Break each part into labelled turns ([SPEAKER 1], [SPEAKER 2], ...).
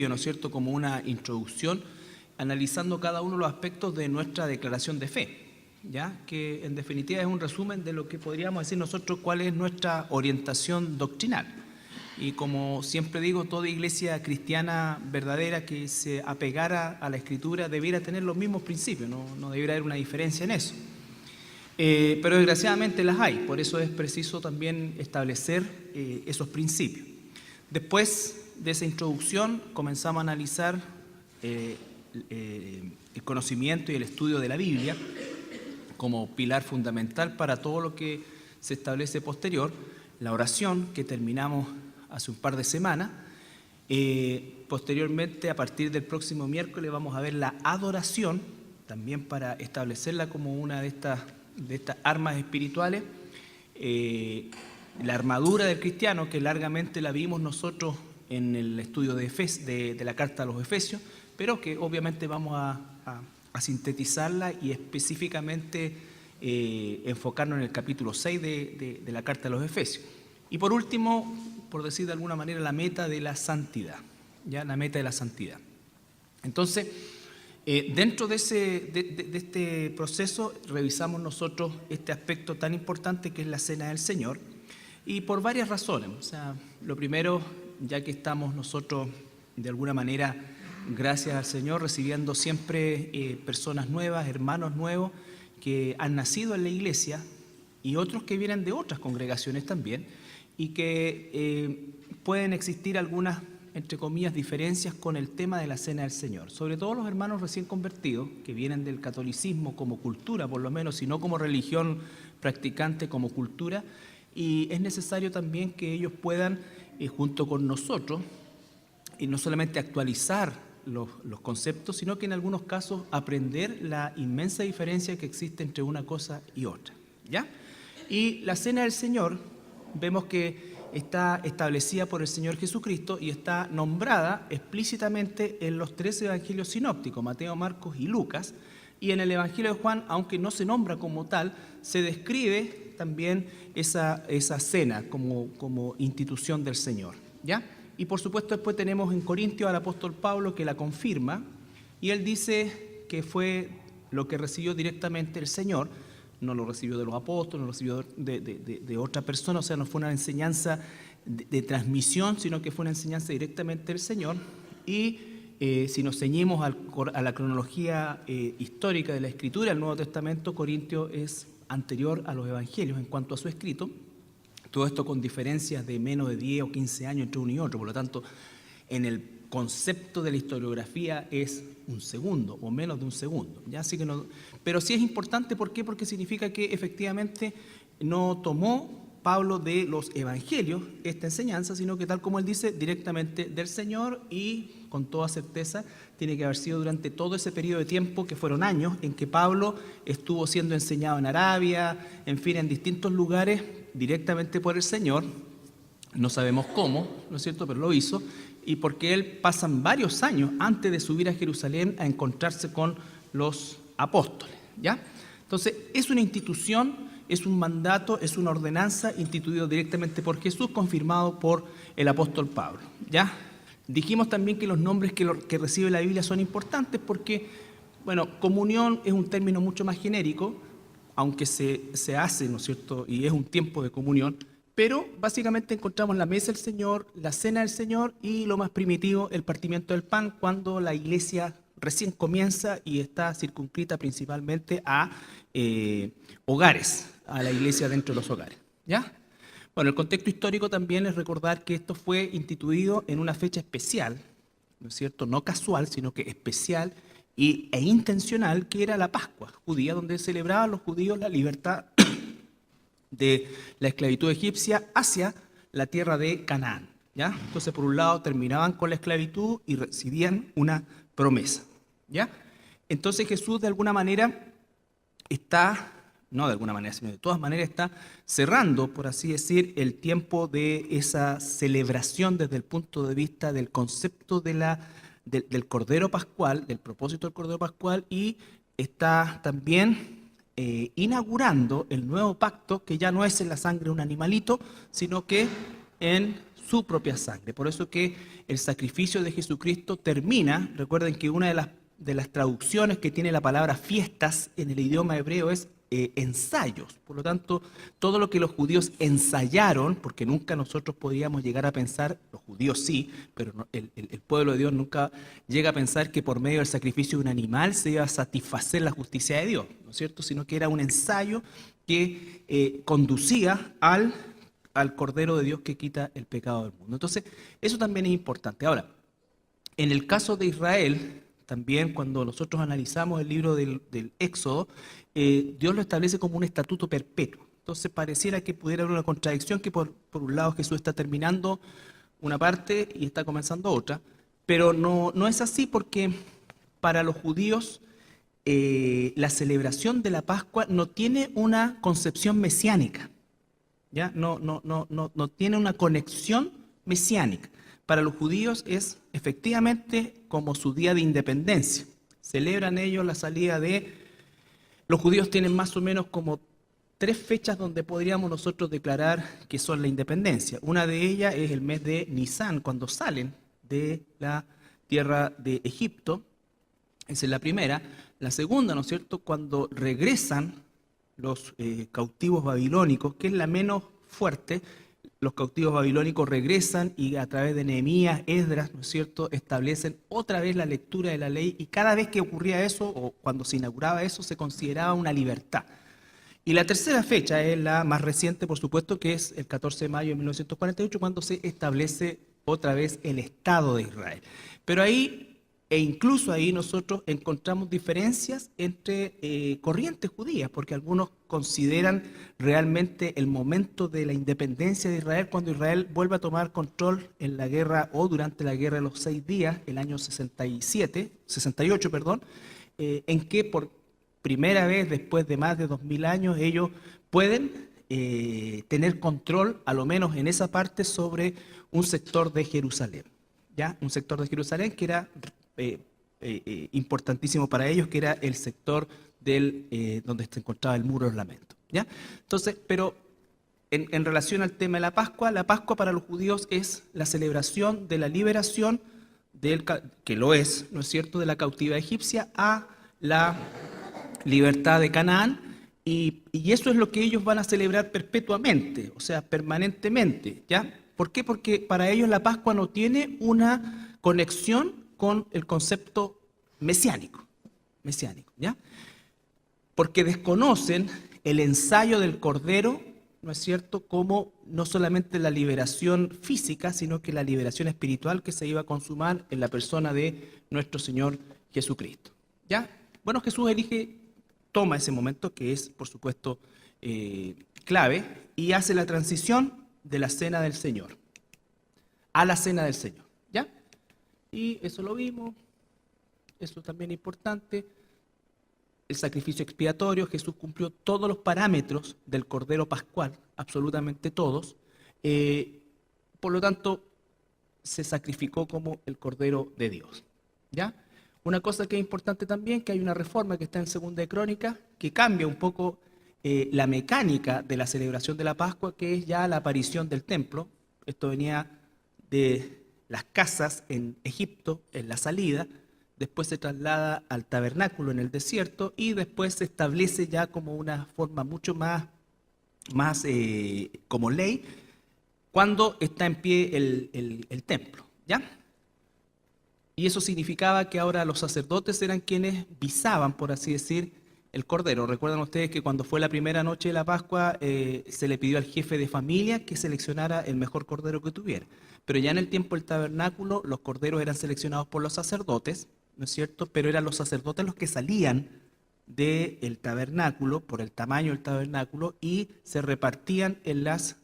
[SPEAKER 1] ¿no es cierto?, como una introducción, analizando cada uno de los aspectos de nuestra declaración de fe, ¿ya? Que en definitiva es un resumen de lo que podríamos decir nosotros cuál es nuestra orientación doctrinal. Y como siempre digo, toda iglesia cristiana verdadera que se apegara a la Escritura debiera tener los mismos principios, no debiera haber una diferencia en eso. Pero desgraciadamente las hay, por eso es preciso también establecer esos principios. Después de esa introducción comenzamos a analizar el conocimiento y el estudio de la Biblia como pilar fundamental para todo lo que se establece posterior, la oración que terminamos hace un par de semanas. Posteriormente, a partir del próximo miércoles, vamos a ver la adoración, también para establecerla como una de estas armas espirituales. La armadura del cristiano, que largamente la vimos nosotros en el estudio de la carta a los Efesios, pero que obviamente vamos a sintetizarla y específicamente enfocarnos en el capítulo 6 de la carta a los Efesios. Y por último, por decir de alguna manera, la meta de la santidad, ¿ya? La meta de la santidad. Entonces, dentro de este proceso revisamos nosotros este aspecto tan importante que es la Cena del Señor, y por varias razones. O sea, lo primero, ya que estamos nosotros de alguna manera, gracias al Señor, recibiendo siempre personas nuevas, hermanos nuevos que han nacido en la iglesia y otros que vienen de otras congregaciones también, y que pueden existir algunas, entre comillas, diferencias con el tema de la Cena del Señor. Sobre todo los hermanos recién convertidos, que vienen del catolicismo como cultura, por lo menos, y no como religión practicante, como cultura, y es necesario también que ellos puedan, junto con nosotros, y no solamente actualizar los conceptos, sino que en algunos casos aprender la inmensa diferencia que existe entre una cosa y otra, ¿ya? Y la Cena del Señor, vemos que está establecida por el Señor Jesucristo y está nombrada explícitamente en los 3 evangelios sinópticos, Mateo, Marcos y Lucas, y en el Evangelio de Juan, aunque no se nombra como tal, se describe también esa cena como institución del Señor, ¿ya? Y por supuesto después tenemos en Corintios al apóstol Pablo que la confirma, y él dice que fue lo que recibió directamente el Señor, no lo recibió de los apóstoles, no lo recibió de otra persona, o sea, no fue una enseñanza de transmisión, sino que fue una enseñanza directamente del Señor. Y si nos ceñimos a la cronología histórica de la Escritura, el Nuevo Testamento, Corintios es anterior a los Evangelios en cuanto a su escrito, todo esto con diferencias de menos de 10 o 15 años entre uno y otro, por lo tanto, en el concepto de la historiografía es un segundo o menos de un segundo, ¿ya? Así que no, pero sí es importante, ¿por qué? Porque significa que efectivamente no tomó Pablo de los evangelios esta enseñanza, sino que tal como él dice, directamente del Señor, y con toda certeza tiene que haber sido durante todo ese periodo de tiempo, que fueron años, en que Pablo estuvo siendo enseñado en Arabia, en fin, en distintos lugares, directamente por el Señor. No sabemos cómo, ¿no es cierto?, pero lo hizo, y porque él pasan varios años antes de subir a Jerusalén a encontrarse con los apóstoles, ¿ya? Entonces, es una institución, es un mandato, es una ordenanza instituido directamente por Jesús, confirmado por el apóstol Pablo, ¿ya? Dijimos también que los nombres que recibe la Biblia son importantes porque, bueno, comunión es un término mucho más genérico, aunque se hace, ¿no es cierto?, y es un tiempo de comunión, pero básicamente encontramos la mesa del Señor, la cena del Señor y lo más primitivo, el partimiento del pan, cuando la iglesia recién comienza y está circunscrita principalmente a hogares, a la iglesia dentro de los hogares, ¿ya? Bueno, el contexto histórico también es recordar que esto fue instituido en una fecha especial, ¿no es cierto?, no casual, sino que especial e intencional, que era la Pascua judía, donde celebraban los judíos la libertad de la esclavitud egipcia hacia la tierra de Canaán, ¿ya? Entonces, por un lado, terminaban con la esclavitud y recibían una promesa, ¿ya? Entonces, Jesús, de alguna manera, está, no de alguna manera, sino de todas maneras, está cerrando, por así decir, el tiempo de esa celebración desde el punto de vista del concepto del Cordero Pascual, del propósito del Cordero Pascual, y está también inaugurando el nuevo pacto, que ya no es en la sangre de un animalito, sino que en su propia sangre. Por eso que el sacrificio de Jesucristo termina, recuerden que una de las traducciones que tiene la palabra fiestas en el idioma hebreo es ensayos. Por lo tanto, todo lo que los judíos ensayaron, porque nunca nosotros podíamos llegar a pensar, los judíos sí, pero el pueblo de Dios nunca llega a pensar que por medio del sacrificio de un animal se iba a satisfacer la justicia de Dios, ¿no es cierto? Sino que era un ensayo que conducía al Cordero de Dios que quita el pecado del mundo. Entonces, eso también es importante. Ahora, en el caso de Israel, también cuando nosotros analizamos el libro del Éxodo, Dios lo establece como un estatuto perpetuo. Entonces pareciera que pudiera haber una contradicción, que por un lado Jesús está terminando una parte y está comenzando otra, pero no es así, porque para los judíos la celebración de la Pascua no tiene una concepción mesiánica, ¿ya? No tiene una conexión mesiánica. Para los judíos es efectivamente como su día de independencia. Celebran ellos la salida Los judíos tienen más o menos como 3 fechas donde podríamos nosotros declarar que son la independencia. Una de ellas es el mes de Nisán, cuando salen de la tierra de Egipto. Esa es la primera. La segunda, ¿no es cierto?, cuando regresan los cautivos babilónicos, que es la menos fuerte. Los cautivos babilónicos regresan y a través de Nehemías, Esdras, ¿no es cierto?, establecen otra vez la lectura de la ley, y cada vez que ocurría eso, o cuando se inauguraba eso, se consideraba una libertad. Y la tercera fecha es la más reciente, por supuesto, que es el 14 de mayo de 1948, cuando se establece otra vez el Estado de Israel. Pero ahí, e incluso ahí, nosotros encontramos diferencias entre corrientes judías, porque algunos consideran realmente el momento de la independencia de Israel cuando Israel vuelve a tomar control en la guerra, o durante la guerra de los 6 días, el año 68, en que por primera vez después de más de 2000 años ellos pueden tener control, a lo menos en esa parte, sobre un sector de Jerusalén, ¿ya? Un sector de Jerusalén que era importantísimo para ellos, que era el sector donde se encontraba el Muro de los Lamentos, ¿ya? Entonces, pero en relación al tema de la Pascua para los judíos es la celebración de la liberación, que lo es, ¿no es cierto?, de la cautividad egipcia a la libertad de Canaán, y eso es lo que ellos van a celebrar perpetuamente, o sea, permanentemente, ¿ya? ¿Por qué? Porque para ellos la Pascua no tiene una conexión con el concepto mesiánico, ¿ya? Porque desconocen el ensayo del Cordero, ¿no es cierto?, como no solamente la liberación física, sino que la liberación espiritual que se iba a consumar en la persona de nuestro Señor Jesucristo, ¿ya? Bueno, Jesús toma ese momento, que es, por supuesto, clave, y hace la transición de la cena del Señor a la cena del Señor, ¿ya? Y eso lo vimos, eso también es importante. El sacrificio expiatorio, Jesús cumplió todos los parámetros del Cordero Pascual, absolutamente todos. Por lo tanto, se sacrificó como el Cordero de Dios, ¿ya? Una cosa que es importante también, que hay una reforma que está en Segunda de Crónicas, que cambia un poco la mecánica de la celebración de la Pascua, que es ya la aparición del templo. Esto venía de las casas en Egipto, en la salida, después se traslada al tabernáculo en el desierto, y después se establece ya como una forma mucho más como ley, cuando está en pie el templo, ¿ya? Y eso significaba que ahora los sacerdotes eran quienes visaban, por así decir, el cordero. Recuerdan ustedes que cuando fue la primera noche de la Pascua, se le pidió al jefe de familia que seleccionara el mejor cordero que tuviera. Pero ya en el tiempo del tabernáculo, los corderos eran seleccionados por los sacerdotes, ¿no es cierto? Pero eran los sacerdotes los que salían del tabernáculo, por el tamaño del tabernáculo, y se repartían en los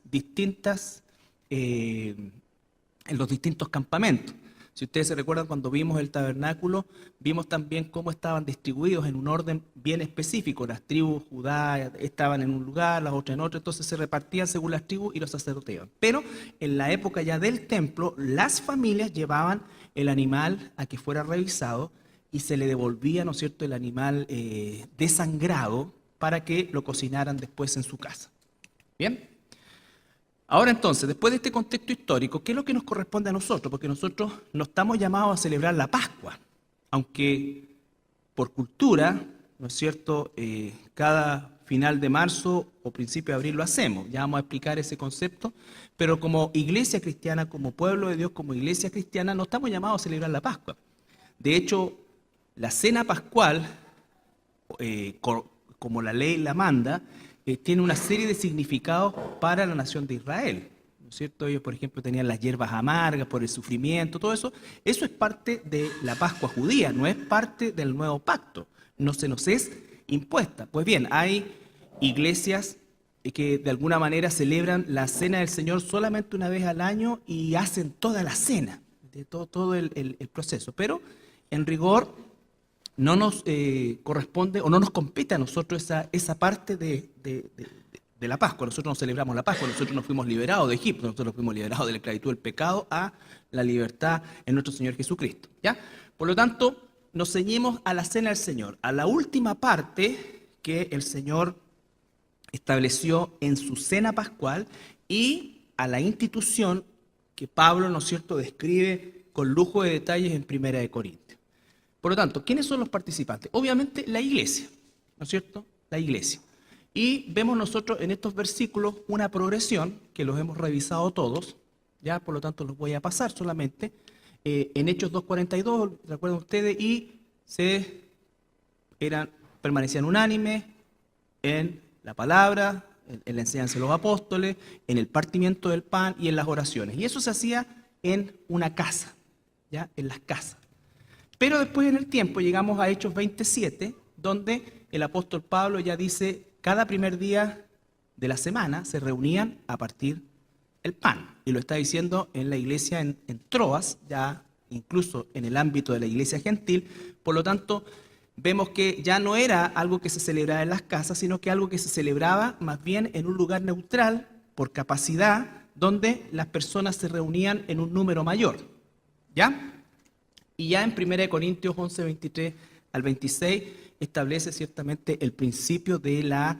[SPEAKER 1] distintos campamentos. Si ustedes se recuerdan, cuando vimos el tabernáculo, vimos también cómo estaban distribuidos en un orden bien específico. Las tribus Judá estaban en un lugar, las otras en otro, entonces se repartían según las tribus y los sacerdotes iban. Pero en la época ya del templo, las familias llevaban el animal a que fuera revisado y se le devolvía, ¿no es cierto?, el animal desangrado para que lo cocinaran después en su casa. ¿Bien? Ahora entonces, después de este contexto histórico, ¿qué es lo que nos corresponde a nosotros? Porque nosotros no estamos llamados a celebrar la Pascua, aunque por cultura, ¿no es cierto?, cada final de marzo o principio de abril lo hacemos. Ya vamos a explicar ese concepto, pero como iglesia cristiana, como pueblo de Dios, como iglesia cristiana, no estamos llamados a celebrar la Pascua. De hecho, la cena pascual, como la ley la manda, tiene una serie de significados para la nación de Israel, ¿no es cierto? Ellos, por ejemplo, tenían las hierbas amargas por el sufrimiento, todo eso. Eso es parte de la Pascua judía, no es parte del nuevo pacto, no se nos es impuesta. Pues bien, hay iglesias que de alguna manera celebran la cena del Señor solamente una vez al año y hacen toda la cena, de todo el proceso, pero en rigor no nos corresponde o no nos compete a nosotros esa parte de la Pascua. Nosotros no celebramos la Pascua, nosotros nos fuimos liberados de Egipto, nosotros nos fuimos liberados de la esclavitud del pecado a la libertad en nuestro Señor Jesucristo, ¿ya? Por lo tanto, nos ceñimos a la cena del Señor, a la última parte que el Señor estableció en su cena pascual y a la institución que Pablo, ¿no es cierto?, describe con lujo de detalles en Primera de Corintios. Por lo tanto, ¿quiénes son los participantes? Obviamente la iglesia, ¿no es cierto?, la iglesia. Y vemos nosotros en estos versículos una progresión que los hemos revisado todos, ya por lo tanto los voy a pasar solamente. En Hechos 2:42, recuerdan ustedes, y permanecían unánimes en la palabra, en la enseñanza de los apóstoles, en el partimiento del pan y en las oraciones. Y eso se hacía en una casa, ¿ya? En las casas. Pero después en el tiempo llegamos a Hechos 27, donde el apóstol Pablo ya dice, cada primer día de la semana se reunían a partir el pan. Y lo está diciendo en la iglesia en Troas, ya incluso en el ámbito de la iglesia gentil. Por lo tanto, vemos que ya no era algo que se celebraba en las casas, sino que algo que se celebraba más bien en un lugar neutral, por capacidad, donde las personas se reunían en un número mayor. ¿Ya? Y ya en 1 Corintios 11, 23 al 26 establece ciertamente el principio de la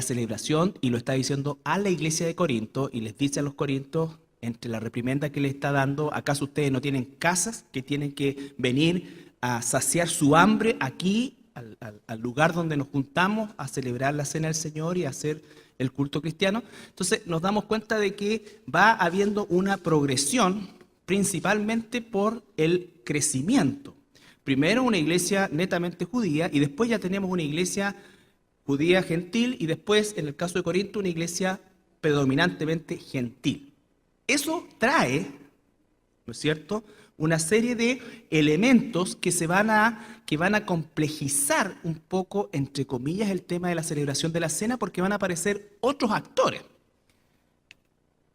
[SPEAKER 1] celebración, y lo está diciendo a la iglesia de Corinto, y les dice a los corintios, entre la reprimenda que les está dando, ¿acaso ustedes no tienen casas que tienen que venir a saciar su hambre aquí, al lugar donde nos juntamos a celebrar la cena del Señor y a hacer el culto cristiano? Entonces nos damos cuenta de que va habiendo una progresión, principalmente por el crecimiento. Primero una iglesia netamente judía, y después ya tenemos una iglesia judía gentil, y después, en el caso de Corinto, una iglesia predominantemente gentil. Eso trae, ¿no es cierto?, una serie de elementos que van a complejizar un poco, entre comillas, el tema de la celebración de la cena, porque van a aparecer otros actores.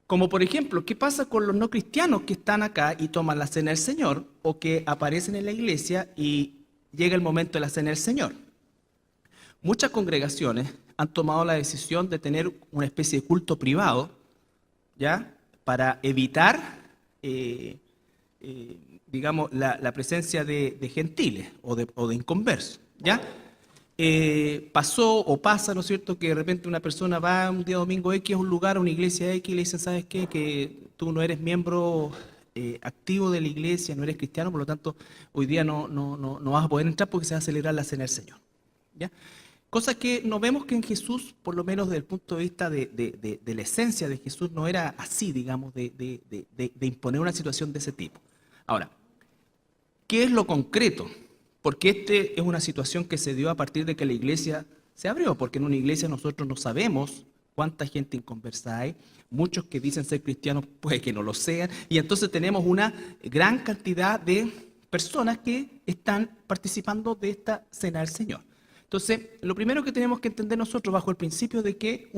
[SPEAKER 1] Como por ejemplo, ¿qué pasa con los no cristianos que están acá y toman la cena del Señor, o que aparecen en la iglesia y llega el momento de la cena del Señor? Muchas congregaciones han tomado la decisión de tener una especie de culto privado, ¿ya?, para evitar digamos, la presencia de gentiles o de inconversos, ¿ya? Pasó o pasa, ¿no es cierto?, que de repente una persona va un día domingo X a un lugar, a una iglesia X, y le dicen, ¿sabes qué?, que tú no eres miembro activo de la iglesia, no eres cristiano, por lo tanto, hoy día no vas a poder entrar porque se va a celebrar la cena del Señor, ¿ya? Cosa que no vemos que en Jesús, por lo menos desde el punto de vista de la esencia de Jesús, no era así, digamos, de imponer una situación de ese tipo. Ahora, ¿qué es lo concreto? Porque es una situación que se dio a partir de que la iglesia se abrió, porque en una iglesia nosotros no sabemos cuánta gente inconversa hay, muchos que dicen ser cristianos puede que no lo sean, y entonces tenemos una gran cantidad de personas que están participando de esta cena del Señor. Entonces, lo primero que tenemos que entender nosotros, bajo el principio de que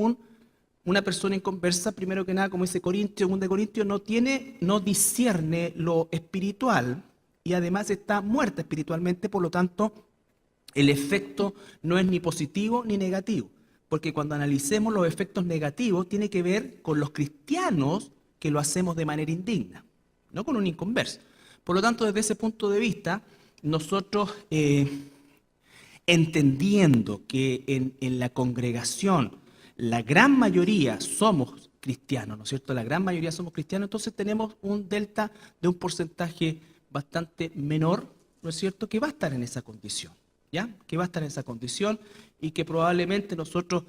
[SPEAKER 1] una persona inconversa, primero que nada, como dice Corintios, 2 Corintios, no discierne lo espiritual, y además está muerta espiritualmente, por lo tanto, el efecto no es ni positivo ni negativo, porque cuando analicemos los efectos negativos, tiene que ver con los cristianos que lo hacemos de manera indigna, no con un inconverso. Por lo tanto, desde ese punto de vista, nosotros, entendiendo que en la congregación la gran mayoría somos cristianos, ¿no es cierto? La gran mayoría somos cristianos, entonces tenemos un delta de un porcentaje bastante menor, ¿no es cierto?, que va a estar en esa condición, ¿ya? Que va a estar en esa condición y que probablemente nosotros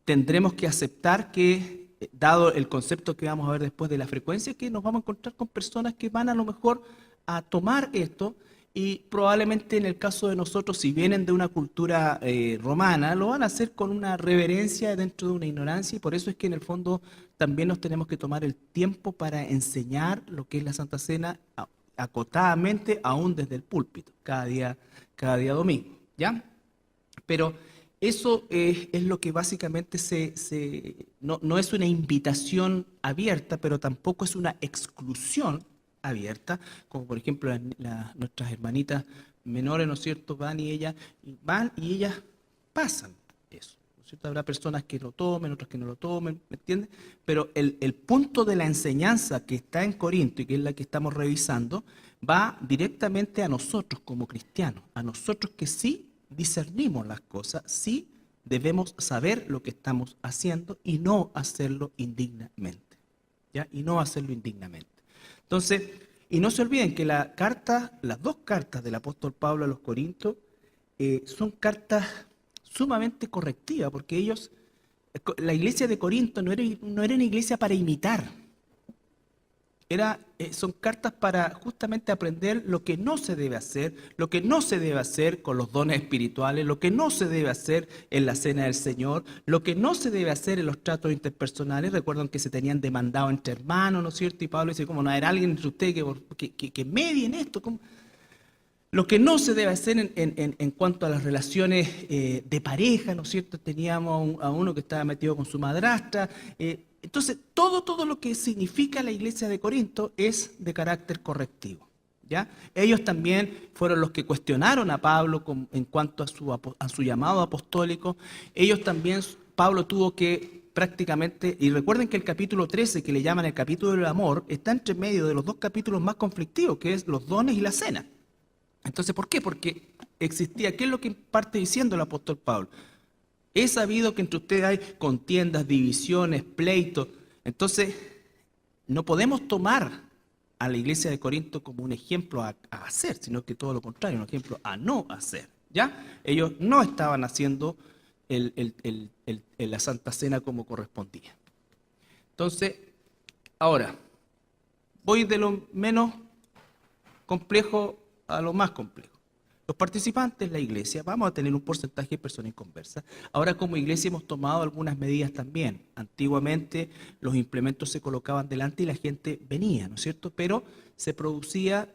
[SPEAKER 1] tendremos que aceptar que, dado el concepto que vamos a ver después de la frecuencia, que nos vamos a encontrar con personas que van a lo mejor a tomar esto y probablemente en el caso de nosotros, si vienen de una cultura romana, lo van a hacer con una reverencia dentro de una ignorancia y por eso es que en el fondo también nos tenemos que tomar el tiempo para enseñar lo que es la Santa Cena acotadamente, aún desde el púlpito, cada día domingo, ¿ya? Pero eso es lo que básicamente no es una invitación abierta, pero tampoco es una exclusión abierta, como por ejemplo nuestras hermanitas menores, ¿no es cierto?, van y ellas pasan eso, ¿no es cierto? Habrá personas que lo tomen, otras que no lo tomen, ¿me entiendes? Pero el punto de la enseñanza que está en Corinto y que es la que estamos revisando, va directamente a nosotros como cristianos, a nosotros que sí discernimos las cosas, sí debemos saber lo que estamos haciendo y no hacerlo indignamente, ¿ya? Y no hacerlo indignamente. Entonces, y no se olviden que las dos cartas del apóstol Pablo a los Corintios son cartas sumamente correctivas, porque la iglesia de Corinto no era una iglesia para imitar, son cartas para justamente aprender lo que no se debe hacer, lo que no se debe hacer con los dones espirituales, lo que no se debe hacer en la cena del Señor, lo que no se debe hacer en los tratos interpersonales. Recuerdan que se tenían demandado entre hermanos, ¿no es cierto? Y Pablo dice, ¿cómo no haber alguien entre ustedes que medie en esto? ¿Cómo? Lo que no se debe hacer en cuanto a las relaciones de pareja, ¿no es cierto? Teníamos a uno que estaba metido con su madrastra. Entonces, todo lo que significa la iglesia de Corinto es de carácter correctivo, ¿ya? Ellos también fueron los que cuestionaron a Pablo en cuanto a su llamado apostólico. Ellos también, Pablo tuvo que prácticamente, y recuerden que el capítulo 13, que le llaman el capítulo del amor, está entre medio de los dos capítulos más conflictivos, que es los dones y la cena. Entonces, ¿por qué? Porque existía, ¿qué es lo que parte diciendo el apóstol Pablo? He sabido que entre ustedes hay contiendas, divisiones, pleitos. Entonces, no podemos tomar a la iglesia de Corinto como un ejemplo a hacer, sino que todo lo contrario, un ejemplo a no hacer, ¿ya? Ellos no estaban haciendo la Santa Cena como correspondía. Entonces, ahora, voy de lo menos complejo a lo más complejo. Los participantes de la iglesia vamos a tener un porcentaje de personas inconversas. Ahora como iglesia hemos tomado algunas medidas también. Antiguamente los implementos se colocaban delante y la gente venía, ¿no es cierto? Pero se producía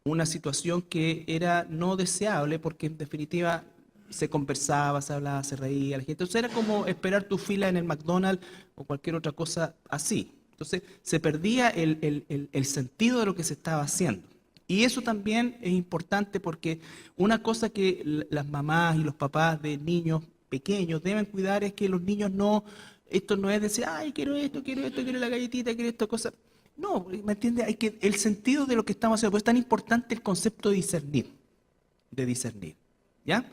[SPEAKER 1] una situación que era no deseable porque en definitiva se conversaba, se hablaba, se reía la gente. Entonces era como esperar tu fila en el McDonald's o cualquier otra cosa así. Entonces se perdía el sentido de lo que se estaba haciendo. Y eso también es importante porque una cosa que las mamás y los papás de niños pequeños deben cuidar es que los niños esto no es decir, ay, quiero esto, quiero la galletita, quiero esta cosa. No, ¿me entiendes? El sentido de lo que estamos haciendo, pues es tan importante el concepto de discernir, ¿ya?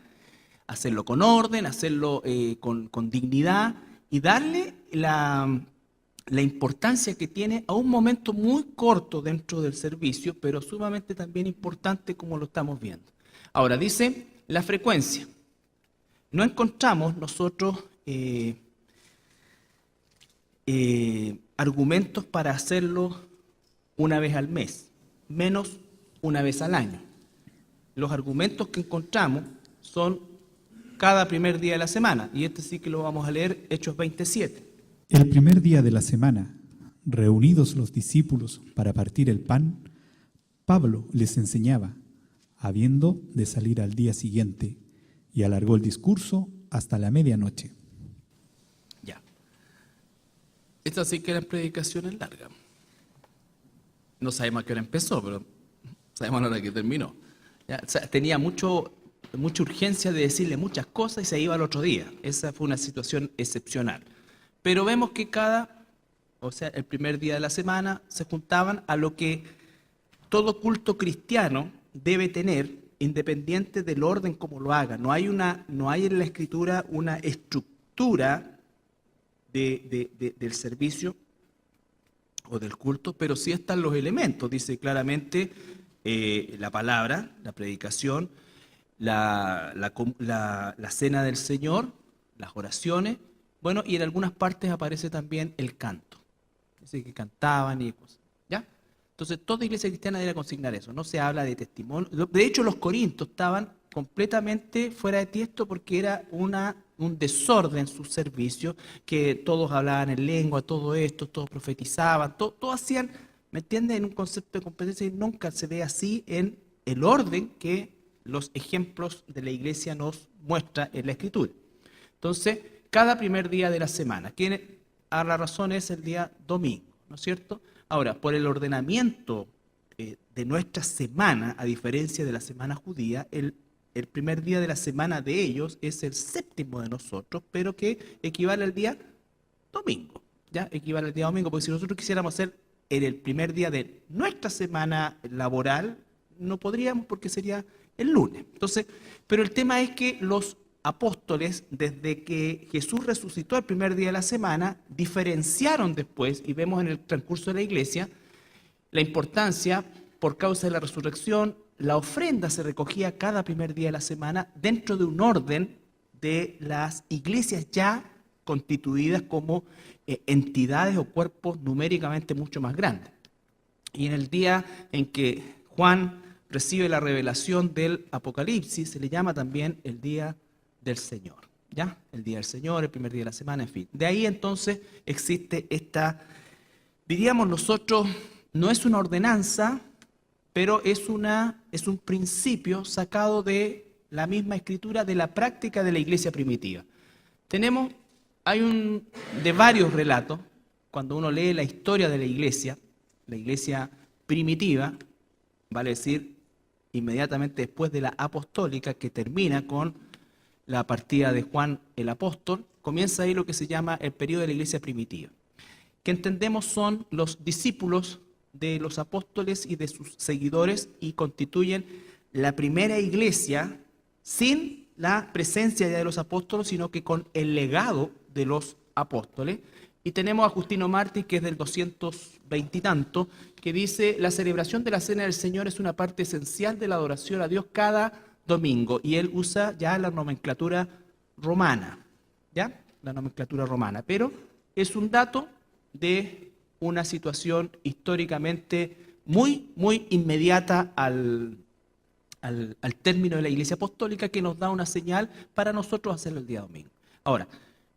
[SPEAKER 1] Hacerlo con orden, hacerlo con dignidad y darle la importancia que tiene a un momento muy corto dentro del servicio, pero sumamente también importante como lo estamos viendo. Ahora, dice la frecuencia. No encontramos nosotros argumentos para hacerlo una vez al mes, menos una vez al año. Los argumentos que encontramos son cada primer día de la semana, y este sí que lo vamos a leer, Hechos 27.
[SPEAKER 2] El primer día de la semana, reunidos los discípulos para partir el pan, Pablo les enseñaba, habiendo de salir al día siguiente, y alargó el discurso hasta la medianoche.
[SPEAKER 1] Ya. Estas sí que eran predicaciones largas. No sabemos a qué hora empezó, pero sabemos a la hora que terminó. Ya, o sea, tenía mucha urgencia de decirle muchas cosas y se iba al otro día. Esa fue una situación excepcional. Pero vemos que el primer día de la semana se juntaban a lo que todo culto cristiano debe tener, independiente del orden como lo haga. No hay en la Escritura una estructura del servicio o del culto, pero sí están los elementos. Dice claramente la palabra, la predicación, la cena del Señor, las oraciones, bueno, y en algunas partes aparece también el canto. Dice que cantaban y cosas, ¿ya? Entonces, toda iglesia cristiana debe consignar eso. No se habla de testimonio. De hecho, los corintios estaban completamente fuera de tiesto porque era un desorden en su servicio, que todos hablaban en lengua, todo esto, todos profetizaban, todo hacían, ¿me entiendes?, en un concepto de competencia, y nunca se ve así en el orden que los ejemplos de la iglesia nos muestra en la Escritura. Entonces, cada primer día de la semana, que a la razón es el día domingo, ¿no es cierto? Ahora, por el ordenamiento de nuestra semana, a diferencia de la semana judía, el primer día de la semana de ellos es el séptimo de nosotros, pero que equivale al día domingo, ¿ya? Equivale al día domingo, porque si nosotros quisiéramos hacer en el primer día de nuestra semana laboral, no podríamos porque sería el lunes. Entonces, pero el tema es que los apóstoles, desde que Jesús resucitó el primer día de la semana, diferenciaron después, y vemos en el transcurso de la iglesia, la importancia, por causa de la resurrección, la ofrenda se recogía cada primer día de la semana dentro de un orden de las iglesias ya constituidas como entidades o cuerpos numéricamente mucho más grandes. Y en el día en que Juan recibe la revelación del Apocalipsis, se le llama también el día del Señor, ¿ya? El día del Señor, el primer día de la semana, en fin. De ahí entonces existe esta, diríamos nosotros, no es una ordenanza, pero es un principio sacado de la misma Escritura, de la práctica de la iglesia primitiva. Hay de varios relatos, cuando uno lee la historia de la iglesia primitiva, vale decir, inmediatamente después de la apostólica, que termina con la partida de Juan el apóstol, comienza ahí lo que se llama el periodo de la iglesia primitiva, que entendemos son los discípulos de los apóstoles y de sus seguidores, y constituyen la primera iglesia sin la presencia ya de los apóstoles, sino que con el legado de los apóstoles. Y tenemos a Justino Mártir, que es del 220 y tanto, que dice: la celebración de la Cena del Señor es una parte esencial de la adoración a Dios cada domingo. Y él usa ya la nomenclatura romana, ¿ya? La nomenclatura romana. Pero es un dato de una situación históricamente muy, muy inmediata al término de la Iglesia Apostólica, que nos da una señal para nosotros hacerlo el día domingo. Ahora,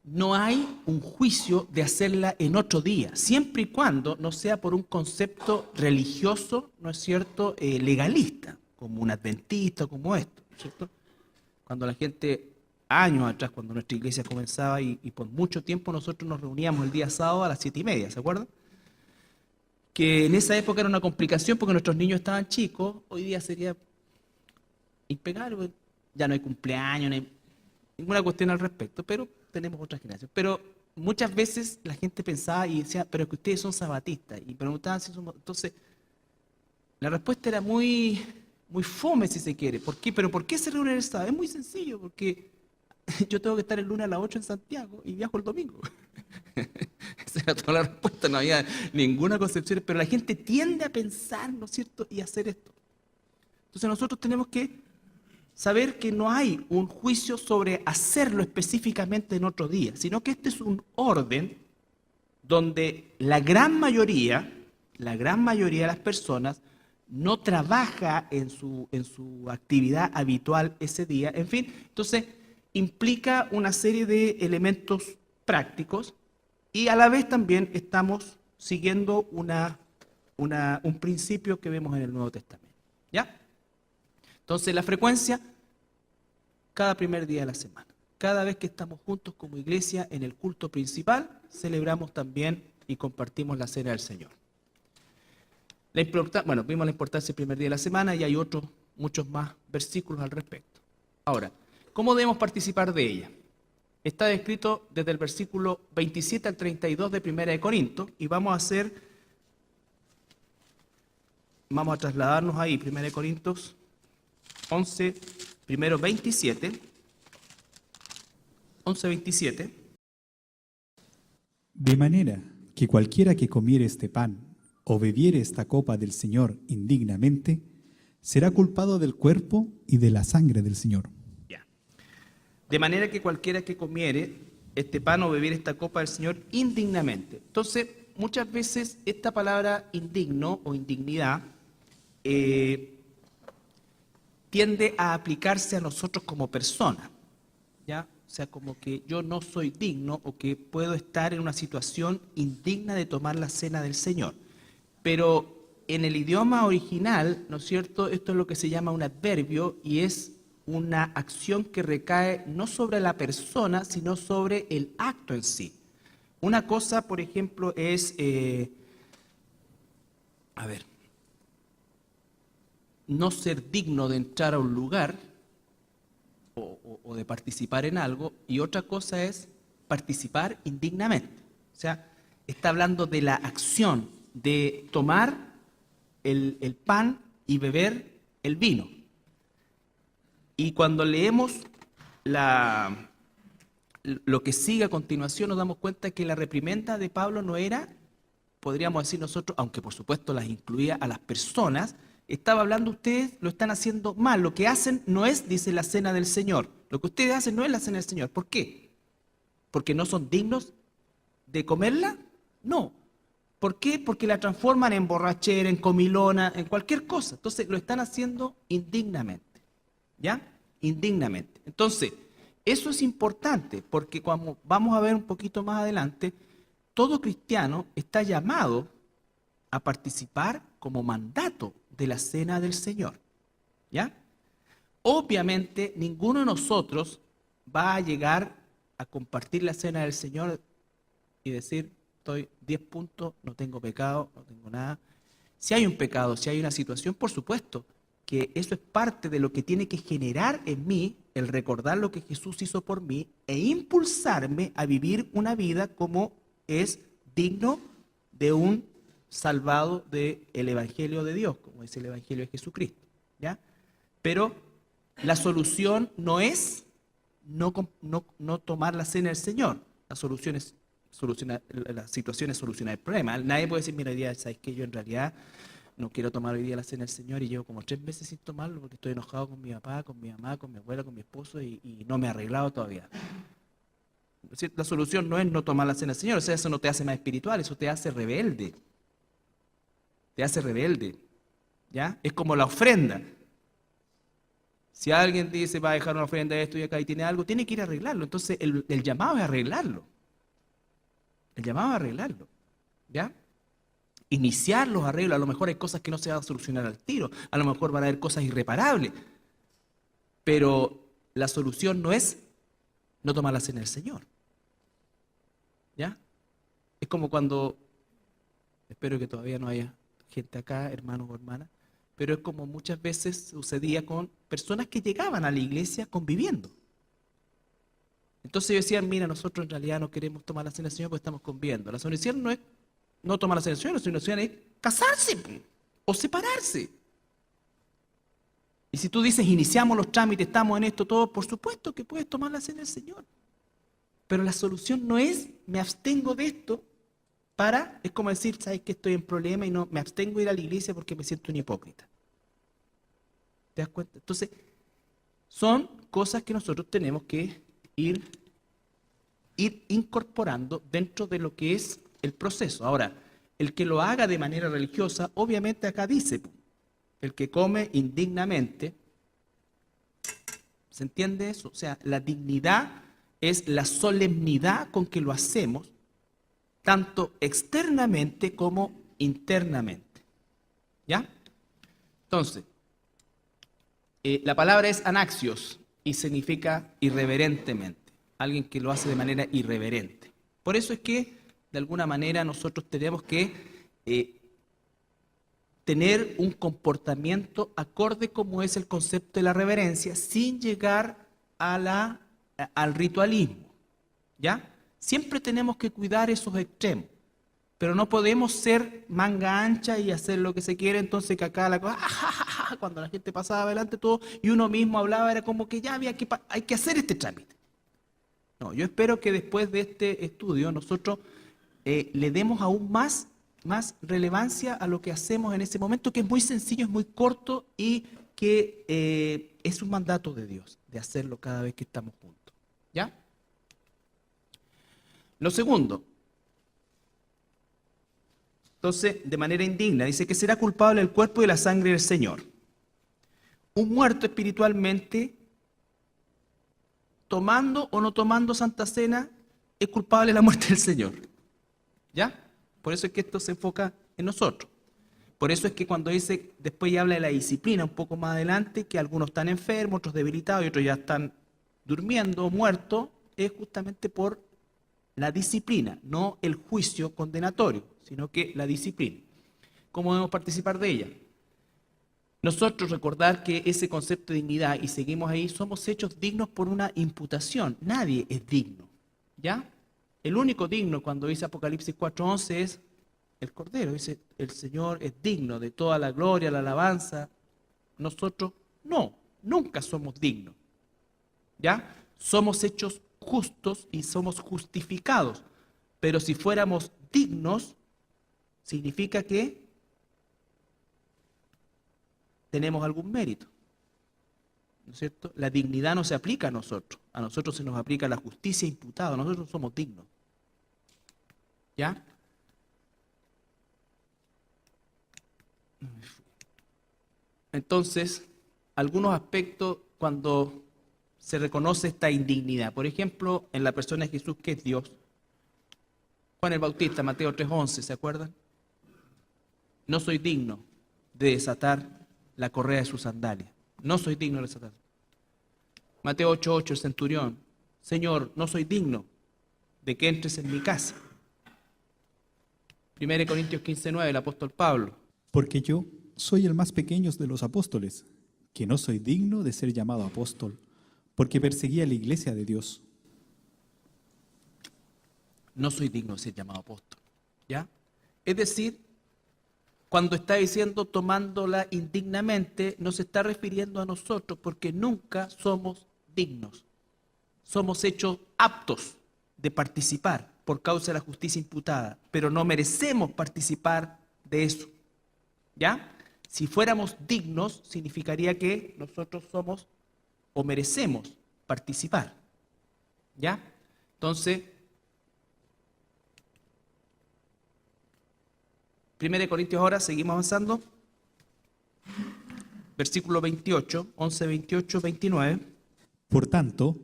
[SPEAKER 1] no hay un juicio de hacerla en otro día, siempre y cuando no sea por un concepto religioso, ¿no es cierto?, legalista, como un adventista, como esto, ¿no es cierto? Cuando la gente, años atrás, cuando nuestra iglesia comenzaba, y por mucho tiempo nosotros nos reuníamos el día sábado a las 7:30, ¿se acuerdan? Que en esa época era una complicación porque nuestros niños estaban chicos. Hoy día sería impecable, ya no hay cumpleaños, no hay ninguna cuestión al respecto, pero tenemos otras generaciones. Pero muchas veces la gente pensaba y decía: pero es que ustedes son sabatistas, y preguntaban si somos. Entonces, la respuesta era muy, muy fome, si se quiere. ¿Por qué? ¿Pero por qué se reúnen el sábado? Es muy sencillo, porque yo tengo que estar el lunes a las 8 en Santiago y viajo el domingo. Esa era toda la respuesta, no había ninguna concepción, pero la gente tiende a pensar, ¿no es cierto?, y hacer esto. Entonces nosotros tenemos que saber que no hay un juicio sobre hacerlo específicamente en otro día, sino que este es un orden donde la gran mayoría de las personas no trabaja en su actividad habitual ese día. En fin, entonces implica una serie de elementos prácticos, y a la vez también estamos siguiendo un principio que vemos en el Nuevo Testamento, ¿ya? Entonces, la frecuencia, cada primer día de la semana. Cada vez que estamos juntos como iglesia en el culto principal, celebramos también y compartimos la cena del Señor. Vimos la importancia del primer día de la semana, y hay muchos más versículos al respecto. Ahora, ¿cómo debemos participar de ella? Está descrito desde el versículo 27 al 32 de 1 de Corintios, y vamos a trasladarnos ahí, 1 de Corintios 11, primero 27,
[SPEAKER 2] De manera que cualquiera que comiere este pan o bebiere esta copa del Señor indignamente, será culpado del cuerpo y de la sangre del Señor.
[SPEAKER 1] Ya. De manera que cualquiera que comiere este pan o bebiere esta copa del Señor indignamente. Entonces, muchas veces esta palabra indigno o indignidad tiende a aplicarse a nosotros como personas, ¿ya? O sea, como que yo no soy digno o que puedo estar en una situación indigna de tomar la cena del Señor. Pero en el idioma original, ¿no es cierto?, esto es lo que se llama un adverbio y es una acción que recae no sobre la persona, sino sobre el acto en sí. Una cosa, por ejemplo, es, no ser digno de entrar a un lugar o de participar en algo, y otra cosa es participar indignamente. O sea, está hablando de la acción de tomar el pan y beber el vino. Y cuando leemos lo que sigue a continuación, nos damos cuenta que la reprimenda de Pablo no era, podríamos decir nosotros, aunque por supuesto las incluía a las personas, estaba hablando, ustedes lo están haciendo mal, lo que hacen no es, dice, la cena del Señor. Lo que ustedes hacen no es la cena del Señor. ¿Por qué? ¿Porque no son dignos de comerla? No. ¿Por qué? Porque la transforman en borrachera, en comilona, en cualquier cosa. Entonces lo están haciendo indignamente. ¿Ya? Indignamente. Entonces, eso es importante, porque como vamos a ver un poquito más adelante, todo cristiano está llamado a participar como mandato de la cena del Señor. ¿Ya? Obviamente, ninguno de nosotros va a llegar a compartir la cena del Señor y decir, estoy 10 puntos, no tengo pecado, no tengo nada. Si hay un pecado, si hay una situación, por supuesto que eso es parte de lo que tiene que generar en mí el recordar lo que Jesús hizo por mí e impulsarme a vivir una vida como es digno de un salvado del Evangelio de Dios, como es el Evangelio de Jesucristo, ¿ya? Pero la solución no es no tomar la cena del Señor. La solución es solucionar la situación, es solucionar el problema. Nadie puede decir, mira, hoy día, ¿sabes qué? Yo en realidad no quiero tomar hoy día la cena del Señor y llevo como 3 meses sin tomarlo porque estoy enojado con mi papá, con mi mamá, con mi abuela, con mi esposo y no me he arreglado todavía. La solución no es no tomar la cena del Señor, o sea, eso no te hace más espiritual, eso te hace rebelde. Te hace rebelde, ¿ya? Es como la ofrenda. Si alguien dice, va a dejar una ofrenda de esto y acá y tiene algo, tiene que ir a arreglarlo. Entonces, el llamado es arreglarlo. El llamado es arreglarlo, ¿ya? Iniciar los arreglos. A lo mejor hay cosas que no se van a solucionar al tiro. A lo mejor van a haber cosas irreparables. Pero la solución no es no tomar la cena del Señor. ¿Ya? Es como cuando, espero que todavía no haya gente acá, hermanos o hermanas, pero es como muchas veces sucedía con personas que llegaban a la iglesia conviviendo. Entonces decían, mira, nosotros en realidad no queremos tomar la cena del Señor porque estamos conviviendo. La solución no es no tomar la cena del Señor, la solución es casarse o separarse. Y si tú dices, iniciamos los trámites, estamos en esto, todo, por supuesto que puedes tomar la cena del Señor. Pero la solución no es, me abstengo de esto es como decir, sabes que estoy en problema y no me abstengo de ir a la iglesia porque me siento un hipócrita. ¿Te das cuenta? Entonces, son cosas que nosotros tenemos que ir incorporando dentro de lo que es el proceso. Ahora, el que lo haga de manera religiosa, obviamente acá dice, el que come indignamente, ¿se entiende eso? O sea, la dignidad es la solemnidad con que lo hacemos, tanto externamente como internamente. ¿Ya? Entonces, la palabra es anaxios y significa irreverentemente, alguien que lo hace de manera irreverente. Por eso es que, de alguna manera, nosotros tenemos que tener un comportamiento acorde como es el concepto de la reverencia, sin llegar al ritualismo. ¿Ya? Siempre tenemos que cuidar esos extremos, pero no podemos ser manga ancha y hacer lo que se quiere, entonces que acá la cosa, cuando la gente pasaba adelante todo y uno mismo hablaba, era como que ya hay que hacer este trámite. No, yo espero que después de este estudio nosotros le demos aún más relevancia a lo que hacemos en ese momento, que es muy sencillo, es muy corto y que es un mandato de Dios, de hacerlo cada vez que estamos juntos. ¿Ya? Lo segundo, entonces, de manera indigna, dice que será culpable el cuerpo y la sangre del Señor. Un muerto espiritualmente, tomando o no tomando Santa Cena, es culpable de la muerte del Señor. ¿Ya? Por eso es que esto se enfoca en nosotros. Por eso es que cuando dice, después ya habla de la disciplina un poco más adelante, que algunos están enfermos, otros debilitados y otros ya están durmiendo, muertos, es justamente por la disciplina, no el juicio condenatorio, sino que la disciplina. ¿Cómo debemos participar de ella? Nosotros recordar que ese concepto de dignidad, y seguimos ahí, somos hechos dignos por una imputación. Nadie es digno, ¿ya? El único digno, cuando dice Apocalipsis 4:11, es el Cordero. Dice, el Señor es digno de toda la gloria, la alabanza. Nosotros no, nunca somos dignos, ¿ya? Somos hechos justos y somos justificados. Pero si fuéramos dignos, significa que tenemos algún mérito, ¿no es cierto? La dignidad no se aplica a nosotros se nos aplica la justicia imputada, nosotros somos dignos. ¿Ya? Entonces, algunos aspectos cuando se reconoce esta indignidad, por ejemplo, en la persona de Jesús que es Dios, Juan el Bautista, Mateo 3:11, ¿se acuerdan? No soy digno de desatar la correa de sus sandalias. No soy digno de desatar. Mateo 8:8, el centurión. Señor, no soy digno de que entres en mi casa. 1 Corintios 15:9, el apóstol Pablo.
[SPEAKER 2] Porque yo soy el más pequeño de los apóstoles, que no soy digno de ser llamado apóstol, porque perseguía la iglesia de Dios.
[SPEAKER 1] No soy digno de ser llamado apóstol. ¿Ya? Es decir, cuando está diciendo tomándola indignamente, no se está refiriendo a nosotros porque nunca somos dignos. Somos hechos aptos de participar por causa de la justicia imputada, pero no merecemos participar de eso. ¿Ya? Si fuéramos dignos, significaría que nosotros somos o merecemos participar. ¿Ya? Entonces, 1 Corintios ahora, seguimos avanzando. Versículo 28, 11, 28, 29.
[SPEAKER 2] Por tanto,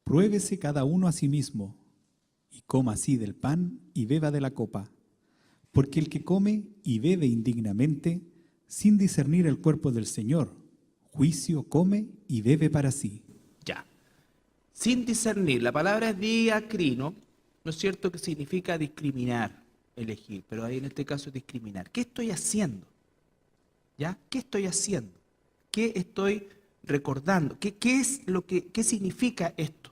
[SPEAKER 2] pruébese cada uno a sí mismo, y coma así del pan y beba de la copa. Porque el que come y bebe indignamente, sin discernir el cuerpo del Señor, juicio come y bebe para sí.
[SPEAKER 1] Ya. Sin discernir, la palabra es diacrino, ¿no es cierto? Que significa discriminar, elegir, pero ahí en este caso es discriminar. ¿Qué estoy haciendo? ¿Ya? ¿Qué estoy haciendo? ¿Qué estoy recordando? ¿Qué significa esto?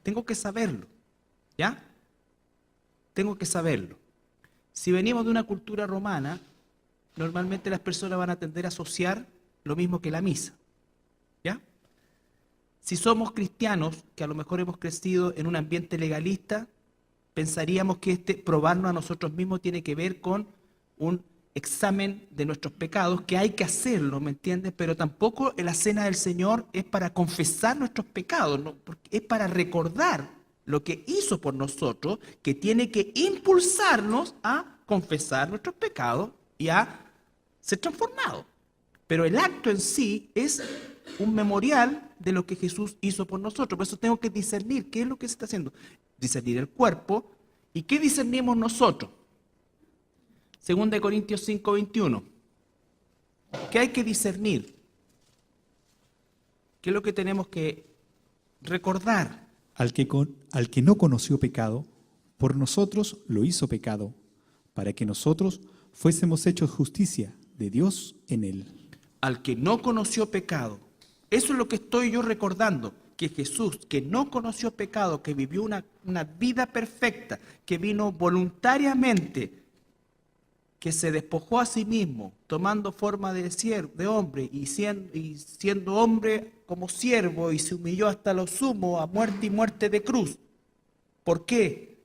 [SPEAKER 1] Tengo que saberlo, ¿ya? Tengo que saberlo. Si venimos de una cultura romana, normalmente las personas van a tender a asociar lo mismo que la misa, ¿ya? Si somos cristianos, que a lo mejor hemos crecido en un ambiente legalista, pensaríamos que probarnos a nosotros mismos tiene que ver con un examen de nuestros pecados, que hay que hacerlo, ¿me entiendes? Pero tampoco la cena del Señor es para confesar nuestros pecados, ¿no? Porque es para recordar lo que hizo por nosotros, que tiene que impulsarnos a confesar nuestros pecados y a ser transformados. Pero el acto en sí es un memorial de lo que Jesús hizo por nosotros. Por eso tengo que discernir qué es lo que se está haciendo. Discernir el cuerpo. ¿Y qué discernimos nosotros? 2 Corintios 5:21. ¿Qué hay que discernir? ¿Qué es lo que tenemos que recordar?
[SPEAKER 2] Al que no conoció pecado, por nosotros lo hizo pecado, para que nosotros fuésemos hechos justicia de Dios en él.
[SPEAKER 1] Al que no conoció pecado. Eso es lo que estoy yo recordando, que Jesús, que no conoció pecado, que vivió una vida perfecta, que vino voluntariamente, que se despojó a sí mismo, tomando forma de hombre y siendo hombre como siervo, y se humilló hasta lo sumo a muerte y muerte de cruz. ¿Por qué?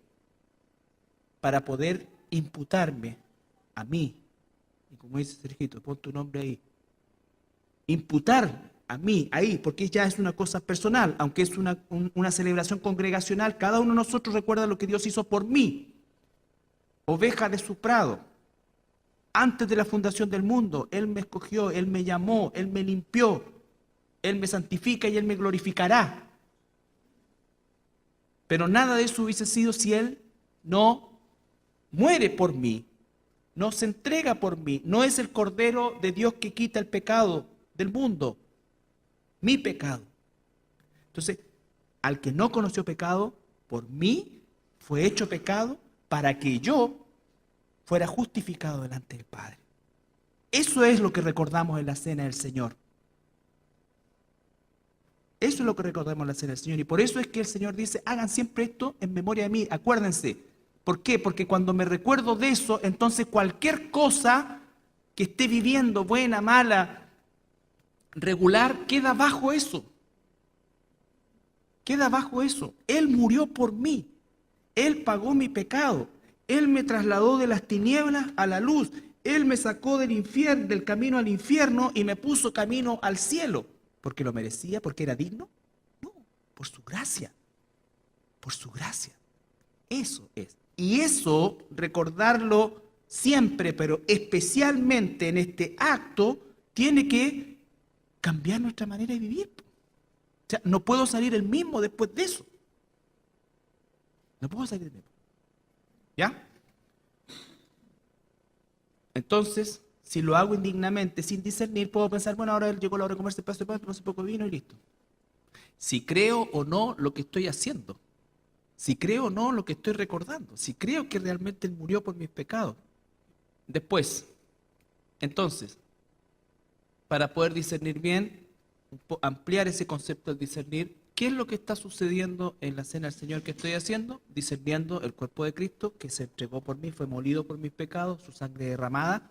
[SPEAKER 1] para poder imputarme a mí, y como dice Sergito, pon tu nombre ahí, imputar a mí ahí, porque ya es una cosa personal, aunque es una celebración congregacional, cada uno de nosotros recuerda lo que Dios hizo por mí, oveja de su prado. Antes de la fundación del mundo, Él me escogió, Él me llamó, Él me limpió, Él me santifica y Él me glorificará. Pero nada de eso hubiese sido si Él no muere por mí, no se entrega por mí, no es el Cordero de Dios que quita el pecado del mundo, mi pecado. Entonces, al que no conoció pecado, por mí fue hecho pecado para que yo fuera justificado delante del Padre. Eso es lo que recordamos en la cena del Señor. Eso es lo que recordamos en la cena del Señor. Y por eso es que el Señor dice, hagan siempre esto en memoria de mí. Acuérdense. ¿Por qué? Porque cuando me recuerdo de eso, entonces cualquier cosa que esté viviendo, buena, mala, regular, queda bajo eso. Queda bajo eso. Él murió por mí. Él pagó mi pecado. Él me trasladó de las tinieblas a la luz. Él me sacó del infierno, del camino al infierno y me puso camino al cielo. ¿Porque lo merecía? ¿Porque era digno? No, por su gracia. Por su gracia. Eso es. Y eso, recordarlo siempre, pero especialmente en este acto, tiene que cambiar nuestra manera de vivir. O sea, no puedo salir el mismo después de eso. No puedo salir el mismo. ¿Ya? Entonces, si lo hago indignamente, sin discernir, puedo pensar, bueno, ahora llegó la hora de comerse pedazo de pan, tomarse poco vino y listo. Si creo o no lo que estoy haciendo, si creo o no lo que estoy recordando, si creo que realmente Él murió por mis pecados. Después, entonces, para poder discernir bien, ampliar ese concepto de discernir, ¿qué es lo que está sucediendo en la cena del Señor que estoy haciendo? Discerniendo el cuerpo de Cristo que se entregó por mí, fue molido por mis pecados, su sangre derramada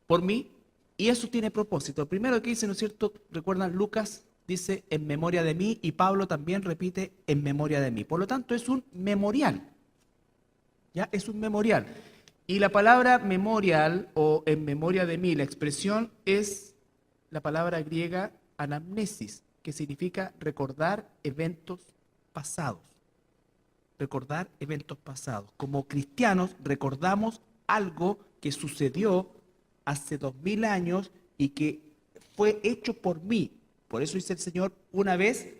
[SPEAKER 1] por mí, y eso tiene propósito. Primero que dice, ¿no es cierto? Recuerdan, Lucas dice en memoria de mí, y Pablo también repite en memoria de mí. Por lo tanto, es un memorial. ¿Ya? Es un memorial. Y la palabra memorial o en memoria de mí, la expresión es la palabra griega anamnesis, que significa recordar eventos pasados. Recordar eventos pasados. Como cristianos recordamos algo que sucedió hace 2000 años y que fue hecho por mí. Por eso dice el Señor una vez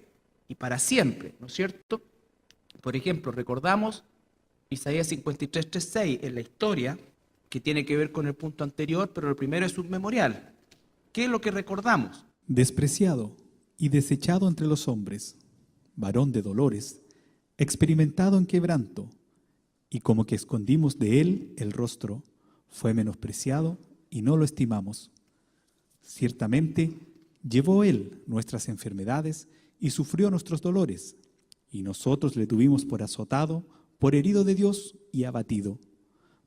[SPEAKER 1] y para siempre, ¿no es cierto? Por ejemplo, recordamos Isaías 53:3-6 en la historia, que tiene que ver con el punto anterior, pero el primero es un memorial. ¿Qué es lo que recordamos?
[SPEAKER 2] Despreciado y desechado entre los hombres, varón de dolores, experimentado en quebranto, y como que escondimos de él el rostro, fue menospreciado y no lo estimamos. Ciertamente, llevó él nuestras enfermedades y sufrió nuestros dolores, y nosotros le tuvimos por azotado, por herido de Dios y abatido.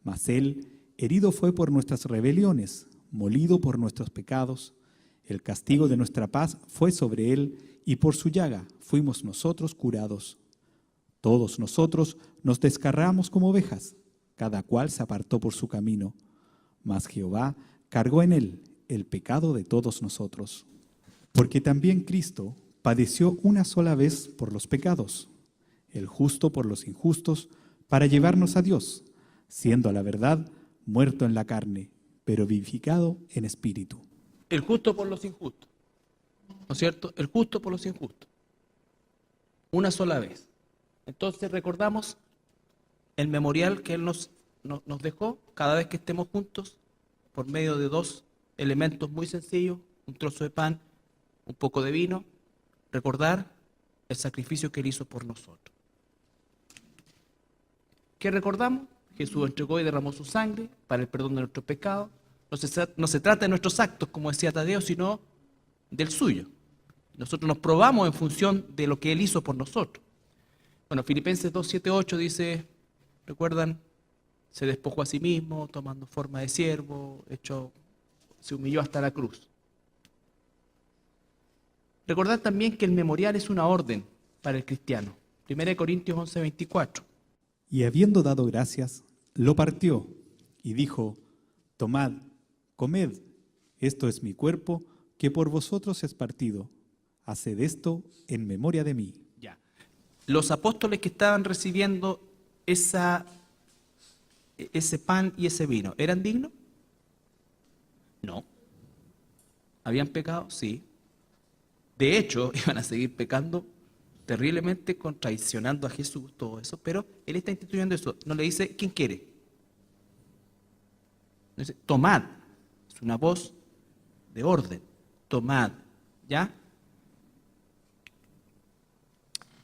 [SPEAKER 2] Mas él herido fue por nuestras rebeliones, molido por nuestros pecados. El castigo de nuestra paz fue sobre él, y por su llaga fuimos nosotros curados. Todos nosotros nos descarriamos como ovejas, cada cual se apartó por su camino. Mas Jehová cargó en él el pecado de todos nosotros. Porque también Cristo padeció una sola vez por los pecados, el justo por los injustos, para llevarnos a Dios, siendo a la verdad muerto en la carne, pero vivificado en espíritu.
[SPEAKER 1] El justo por los injustos, ¿no es cierto? El justo por los injustos. Una sola vez. Entonces recordamos el memorial que Él nos dejó cada vez que estemos juntos por medio de dos elementos muy sencillos, un trozo de pan, un poco de vino, recordar el sacrificio que Él hizo por nosotros. ¿Qué recordamos? Jesús entregó y derramó su sangre para el perdón de nuestros pecados. No se trata de nuestros actos, como decía Tadeo, sino del suyo. Nosotros nos probamos en función de lo que Él hizo por nosotros. Bueno, Filipenses 2:7-8 dice, ¿recuerdan? Se despojó a sí mismo, tomando forma de siervo, se humilló hasta la cruz. Recordad también que el memorial es una orden para el cristiano. 1 Corintios 11:24.
[SPEAKER 2] Y habiendo dado gracias, lo partió y dijo: tomad, comed, esto es mi cuerpo, que por vosotros es partido. Haced esto en memoria de mí.
[SPEAKER 1] Ya. Los apóstoles que estaban recibiendo ese pan y ese vino, ¿eran dignos? No. ¿Habían pecado? Sí. De hecho, iban a seguir pecando terriblemente, traicionando a Jesús, todo eso, pero Él está instituyendo eso. No le dice: ¿quién quiere? No dice: tomad. Es una voz de orden. Tomad. ¿Ya?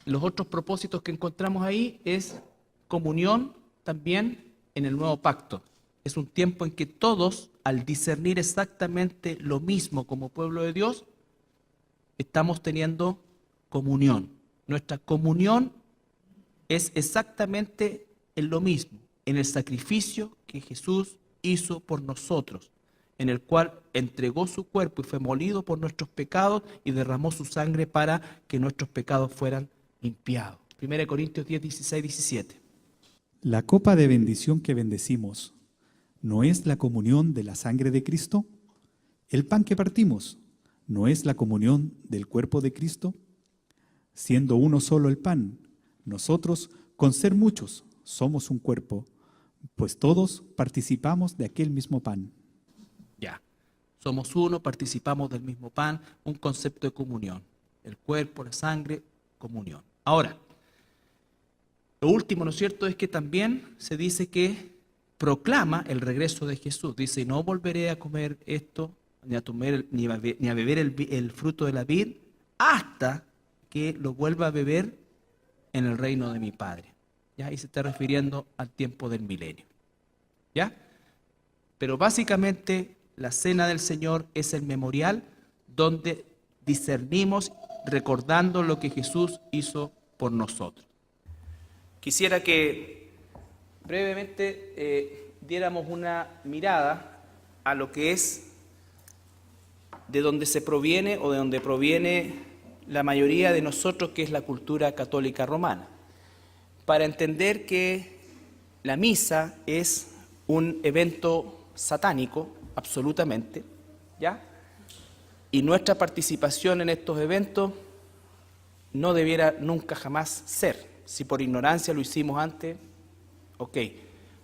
[SPEAKER 1] Los otros propósitos que encontramos ahí es comunión también en el nuevo pacto. Es un tiempo en que todos, al discernir exactamente lo mismo como pueblo de Dios, estamos teniendo comunión. Nuestra comunión es exactamente en lo mismo, en el sacrificio que Jesús hizo por nosotros, en el cual entregó su cuerpo y fue molido por nuestros pecados y derramó su sangre para que nuestros pecados fueran limpiados. 1 Corintios 10, 16, 17.
[SPEAKER 2] La copa de bendición que bendecimos, ¿no es la comunión de la sangre de Cristo? El pan que partimos, ¿no es la comunión del cuerpo de Cristo? Siendo uno solo el pan, nosotros, con ser muchos, somos un cuerpo, pues todos participamos de aquel mismo pan.
[SPEAKER 1] Ya, somos uno, participamos del mismo pan, un concepto de comunión. El cuerpo, la sangre, comunión. Ahora, lo último, ¿no es cierto?, es que también se dice que proclama el regreso de Jesús. Dice: no volveré a comer esto, ni a beber el fruto de la vid, hasta que lo vuelva a beber en el reino de mi Padre. ¿Ya? Y se está refiriendo al tiempo del milenio. ¿Ya? Pero básicamente la cena del Señor es el memorial donde discernimos recordando lo que Jesús hizo por nosotros. Quisiera que brevemente diéramos una mirada a lo que es de donde se proviene o de donde proviene la mayoría de nosotros, que es la cultura católica romana, para entender que la misa es un evento satánico, absolutamente, ¿ya? Y nuestra participación en estos eventos no debiera nunca jamás ser. Si por ignorancia lo hicimos antes, ok.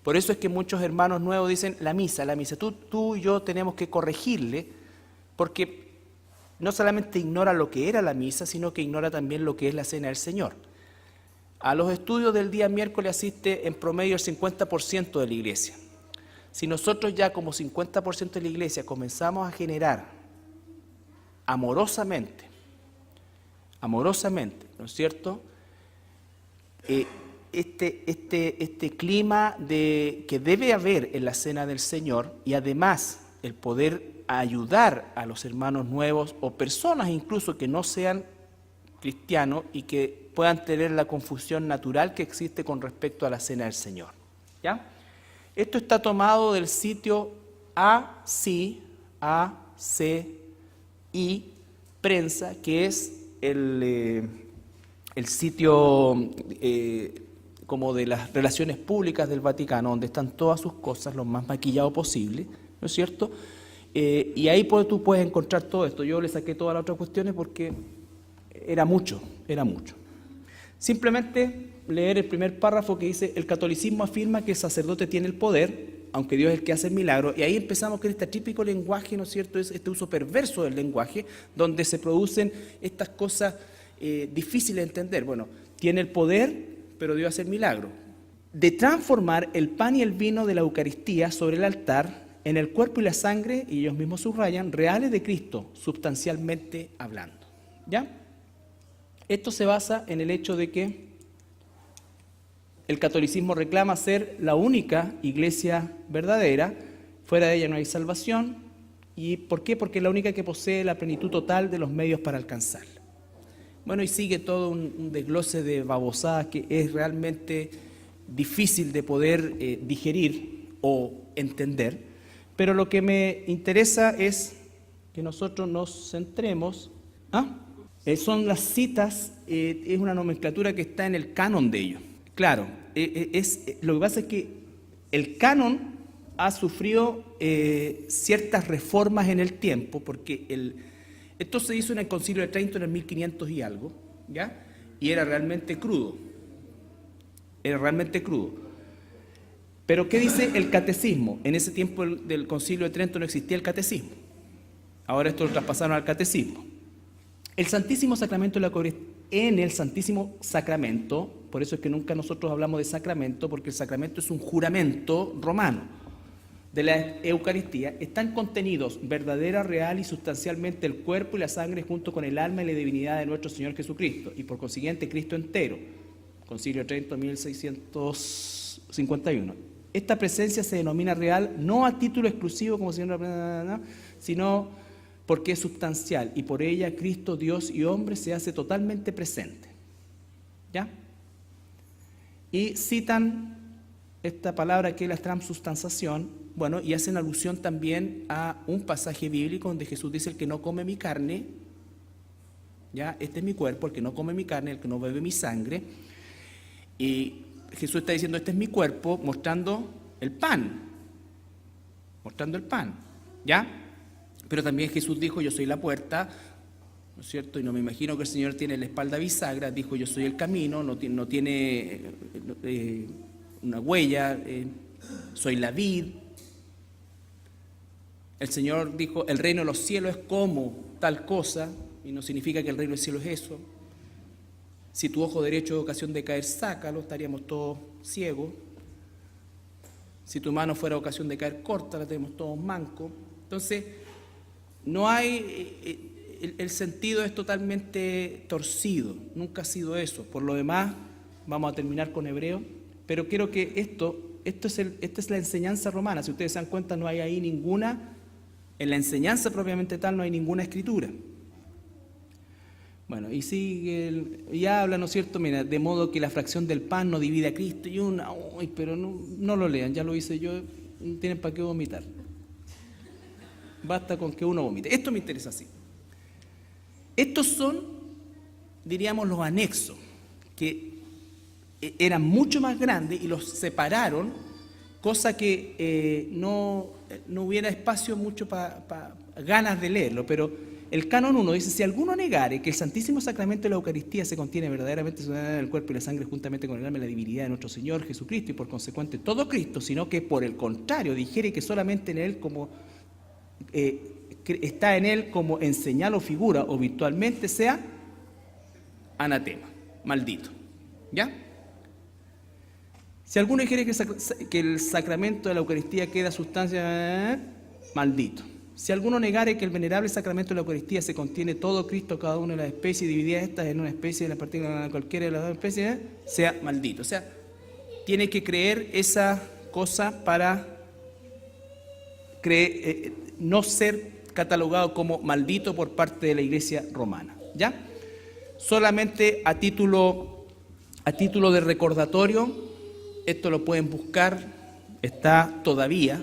[SPEAKER 1] Por eso es que muchos hermanos nuevos dicen: la misa. Tú y yo tenemos que corregirle, porque no solamente ignora lo que era la misa, sino que ignora también lo que es la cena del Señor. A los estudios del día miércoles asiste en promedio el 50% de la iglesia. Si nosotros ya como 50% de la iglesia comenzamos a generar amorosamente, ¿no es cierto?, este clima que debe haber en la cena del Señor, y además el poder ayudar a los hermanos nuevos o personas incluso que no sean cristianos y que puedan tener la confusión natural que existe con respecto a la cena del Señor. ¿Ya? Esto está tomado del sitio ACI Prensa, que es el sitio como de las relaciones públicas del Vaticano, donde están todas sus cosas lo más maquillado posible, ¿no es cierto? Y ahí tú puedes encontrar todo esto. Yo le saqué todas las otras cuestiones porque era mucho. Simplemente leer el primer párrafo que dice: el catolicismo afirma que el sacerdote tiene el poder, aunque Dios es el que hace el milagro. Y ahí empezamos con este típico lenguaje, ¿no es cierto?, es este uso perverso del lenguaje, donde se producen estas cosas difíciles de entender. Bueno, tiene el poder, pero Dios hace el milagro de transformar el pan y el vino de la Eucaristía sobre el altar en el cuerpo y la sangre, y ellos mismos subrayan, reales de Cristo, sustancialmente hablando. ¿Ya? Esto se basa en el hecho de que el catolicismo reclama ser la única iglesia verdadera, fuera de ella no hay salvación. ¿Y por qué? Porque es la única que posee la plenitud total de los medios para alcanzarla. Bueno, y sigue todo un desglose de babosadas que es realmente difícil de poder digerir o entender, pero lo que me interesa es que nosotros nos centremos. Son las citas, es una nomenclatura que está en el canon de ellos. Claro, lo que pasa es que el canon ha sufrido ciertas reformas en el tiempo, porque esto se hizo en el Concilio de Trento en el 1500 y algo, ¿ya? Y era realmente crudo. Era realmente crudo. Pero ¿qué dice el catecismo? En ese tiempo del Concilio de Trento no existía el catecismo. Ahora esto lo traspasaron al catecismo. El Santísimo Sacramento de la Eucaristía, en el Santísimo Sacramento, por eso es que nunca nosotros hablamos de sacramento, porque el sacramento es un juramento romano de la Eucaristía, están contenidos verdadera, real y sustancialmente el cuerpo y la sangre junto con el alma y la divinidad de nuestro Señor Jesucristo, y por consiguiente Cristo entero. Concilio de Trento 1651. Esta presencia se denomina real no a título exclusivo, como señor, sino porque es sustancial, y por ella Cristo, Dios y hombre se hace totalmente presente. ¿Ya? Y citan esta palabra que es la transubstanciación, bueno, y hacen alusión también a un pasaje bíblico donde Jesús dice: el que no come mi carne, ya, este es mi cuerpo, el que no come mi carne, el que no bebe mi sangre. Y Jesús está diciendo: este es mi cuerpo, mostrando el pan, ¿ya? Pero también Jesús dijo: yo soy la puerta, ¿no es cierto? Y no me imagino que el Señor tiene la espalda bisagra. Dijo: yo soy el camino, no tiene una huella, soy la vid. El Señor dijo: el reino de los cielos es como tal cosa, y no significa que el reino del cielo es eso. Si tu ojo derecho es ocasión de caer, sácalo, estaríamos todos ciegos. Si tu mano fuera ocasión de caer, córtala, tenemos todos mancos. Entonces, no hay, el sentido es totalmente torcido, nunca ha sido eso. Por lo demás, vamos a terminar con Hebreo, pero quiero que esta es la enseñanza romana. Si ustedes se dan cuenta, no hay ahí ninguna, en la enseñanza propiamente tal, no hay ninguna escritura. Bueno, y sigue, y habla, ¿no es cierto? Mira, de modo que la fracción del pan no divide a Cristo, y pero no lo lean, ya lo hice yo, no tienen para qué vomitar. Basta con que uno vomite. Esto me interesa así. Estos son, diríamos, los anexos, que eran mucho más grandes y los separaron, cosa que no hubiera espacio mucho para ganas de leerlo, pero el canon 1 dice: si alguno negare que el Santísimo Sacramento de la Eucaristía se contiene verdaderamente en el cuerpo y la sangre juntamente con el alma y la divinidad de nuestro Señor Jesucristo, y por consecuente todo Cristo, sino que por el contrario dijere que solamente en Él como está en Él como en señal o figura o virtualmente, sea anatema, maldito. ¿Ya? Si alguno dijere que el sacramento de la Eucaristía queda sustancia, maldito. Si alguno negare que el venerable sacramento de la Eucaristía se contiene todo Cristo, cada una de las especies, divididas estas en una especie, en la partícula cualquiera de las dos especies, sea maldito. O sea, tiene que creer esa cosa para no ser catalogado como maldito por parte de la Iglesia romana. ¿Ya? Solamente a título de recordatorio, esto lo pueden buscar, está todavía,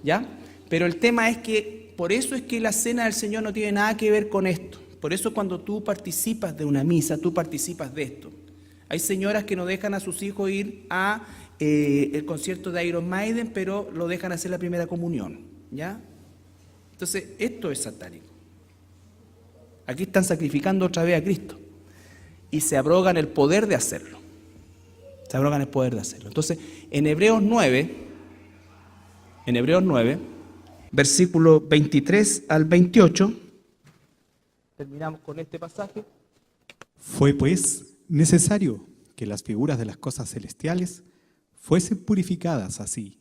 [SPEAKER 1] ¿ya? Pero el tema es que, por eso es que la cena del Señor no tiene nada que ver con esto. Por eso cuando tú participas de una misa, tú participas de esto. Hay señoras que no dejan a sus hijos ir a el concierto de Iron Maiden, pero lo dejan hacer la primera comunión, ¿ya? Entonces, esto es satánico. Aquí están sacrificando otra vez a Cristo y se abrogan el poder de hacerlo. Entonces, en Hebreos 9, versículo 23 al 28, terminamos con este pasaje.
[SPEAKER 2] Fue pues necesario que las figuras de las cosas celestiales fuesen purificadas así,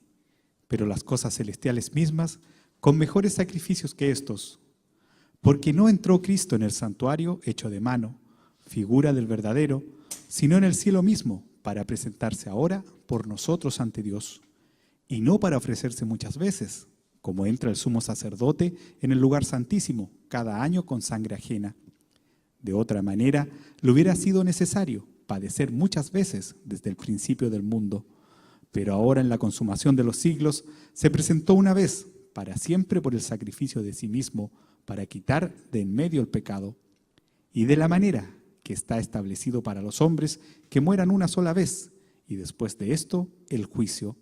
[SPEAKER 2] pero las cosas celestiales mismas con mejores sacrificios que estos, porque no entró Cristo en el santuario hecho de mano, figura del verdadero, sino en el cielo mismo, para presentarse ahora por nosotros ante Dios, y no para ofrecerse muchas veces, como entra el sumo sacerdote en el lugar santísimo cada año con sangre ajena. De otra manera, le hubiera sido necesario padecer muchas veces desde el principio del mundo, pero ahora en la consumación de los siglos se presentó una vez para siempre por el sacrificio de sí mismo para quitar de en medio el pecado, y de la manera que está establecido para los hombres que mueran una sola vez, y después de esto el juicio.